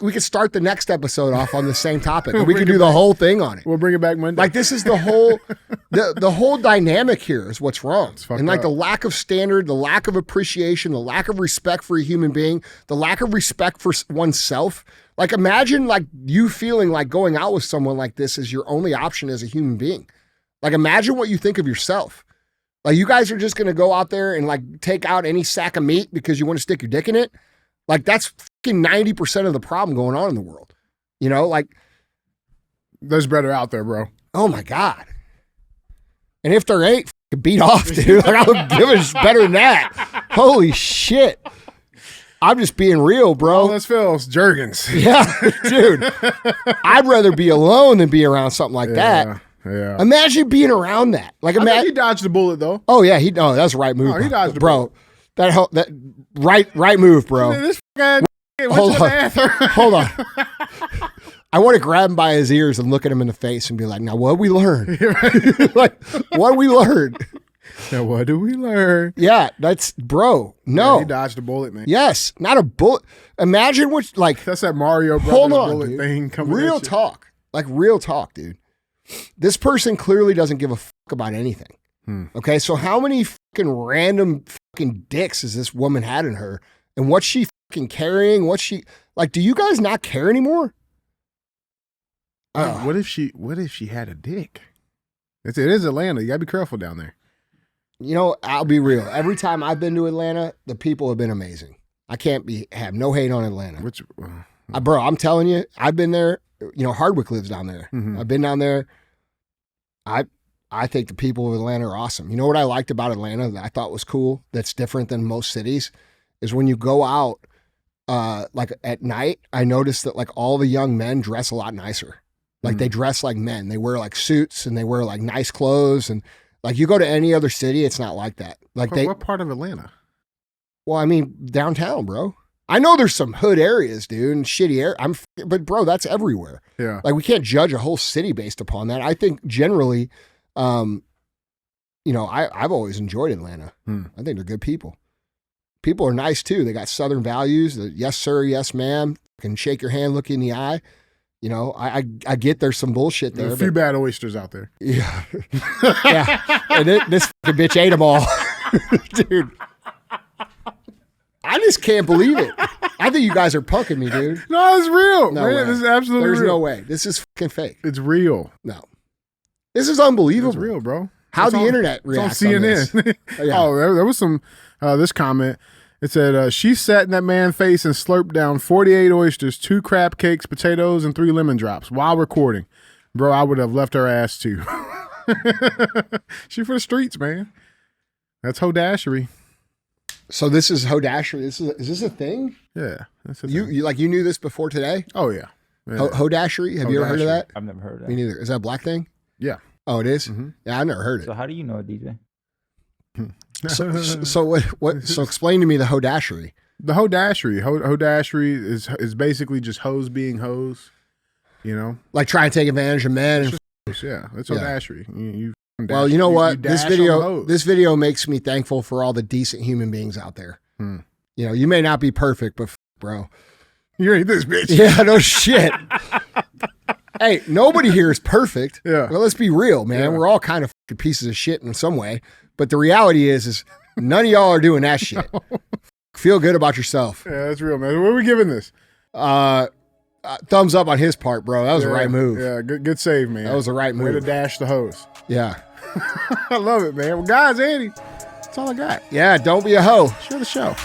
We could start the next episode off on the same topic. We could do the whole thing on it. We'll bring it back Monday. Like this is the whole the whole dynamic here is what's wrong. And like up. the lack of standard, the lack of appreciation, the lack of respect for a human being, the lack of respect for oneself. Like imagine like you feeling like going out with someone like this is your only option as a human being. Like imagine what you think of yourself. Like you guys are just going to go out there and like take out any sack of meat because you want to stick your dick in it. Like that's fucking 90% of the problem going on in the world. You know, like there's better out there, bro. Oh my God. And if there ain't, fucking beat off, dude. Like I would give it better than that. Holy shit. I'm just being real, bro. Oh, let's feel Jergens. Yeah, dude. I'd rather be alone than be around something like that. Yeah. Imagine being around that. Like I think imagine he dodged the bullet though. Oh yeah, that's the right move. Oh, he dodged the bro. That right move, bro. This guy Hold on. Hold on. I want to grab him by his ears and look at him in the face and be like, now what we learn? Like, what we learned? Now what do we learn? Yeah, that's bro. No. Yeah, he dodged a bullet, man. Yes, not a bullet. Imagine what like that's that Mario Brothers hold on, bullet dude. thing coming. Real talk. Like real talk, dude. This person clearly doesn't give a fuck about anything. Okay, so how many fucking random fucking dicks has this woman had in her? And what's she fucking carrying? What's she like? Do you guys not care anymore? What if she had a dick? It is Atlanta. You gotta be careful down there. You know, I'll be real. Every time I've been to Atlanta, the people have been amazing. I can't have no hate on Atlanta. Bro, I'm telling you, I've been there. You know, Hardwick lives down there. I've been down there. I think the people of Atlanta are awesome. You know what I liked about Atlanta that I thought was cool that's different than most cities is when you go out like at night, I noticed that like all the young men dress a lot nicer. Like they dress like men. They wear like suits and they wear like nice clothes. And like you go to any other city, it's not like that. Like what part of Atlanta? Well, I mean, downtown, bro. I know there's some hood areas, dude, and shitty area. But bro, that's everywhere. Yeah. Like we can't judge a whole city based upon that. I think generally, you know, I've always enjoyed Atlanta. I think they're good people. People are nice too. They got Southern values. Yes, sir. Yes, ma'am. Can shake your hand, look you in the eye. You know, I get there's some bullshit there. There's a few bad oysters out there. Yeah. Yeah. And this fucking bitch ate them all. Dude. I just can't believe it. I think you guys are punking me, dude. No, it's real. No man, way. this is absolutely There's real. no way. This is fucking fake. It's real. No. This is unbelievable. It's real, bro. How It's the on, internet it's on reacts on CNN. this. Yeah. Oh, there was some, this comment. It said, she sat in that man's face and slurped down 48 oysters, 2 crab cakes, potatoes, and 3 lemon drops while recording. Bro, I would have left her ass too. She for the streets, man. That's hodashery. So this is hodashery. Is this a thing? Yeah. That's a You thing. you knew this before today? Oh, yeah. Yeah. Hodashery? Have you ever heard of that? I've never heard of that. Me neither. Is that a black thing? Yeah. Oh, it is? Mm-hmm. Yeah, I've never heard it. So how do you know it, DJ? So what? So explain to me the hodashery. The hodashery. Hodashery is basically just hoes being hoes. You know? Like trying to take advantage of men. Yeah, that's hodashery. Well, you know what? This This video makes me thankful for all the decent human beings out there. You know, you may not be perfect, but bro, you ain't this bitch. Yeah, no shit. Hey, nobody here is perfect. Yeah. Well, let's be real, man. Yeah. We're all kind of pieces of shit in some way. But the reality is none of y'all are doing that shit. Feel good about yourself. Yeah, that's real, man. What are we giving this? Thumbs up on his part, bro. That was the right move. Yeah, good save, man. That was the right Way to move. dash the hose. Yeah. I love it, man. Well, guys, Andy, that's all I got. Yeah, don't be a hoe. Share the show.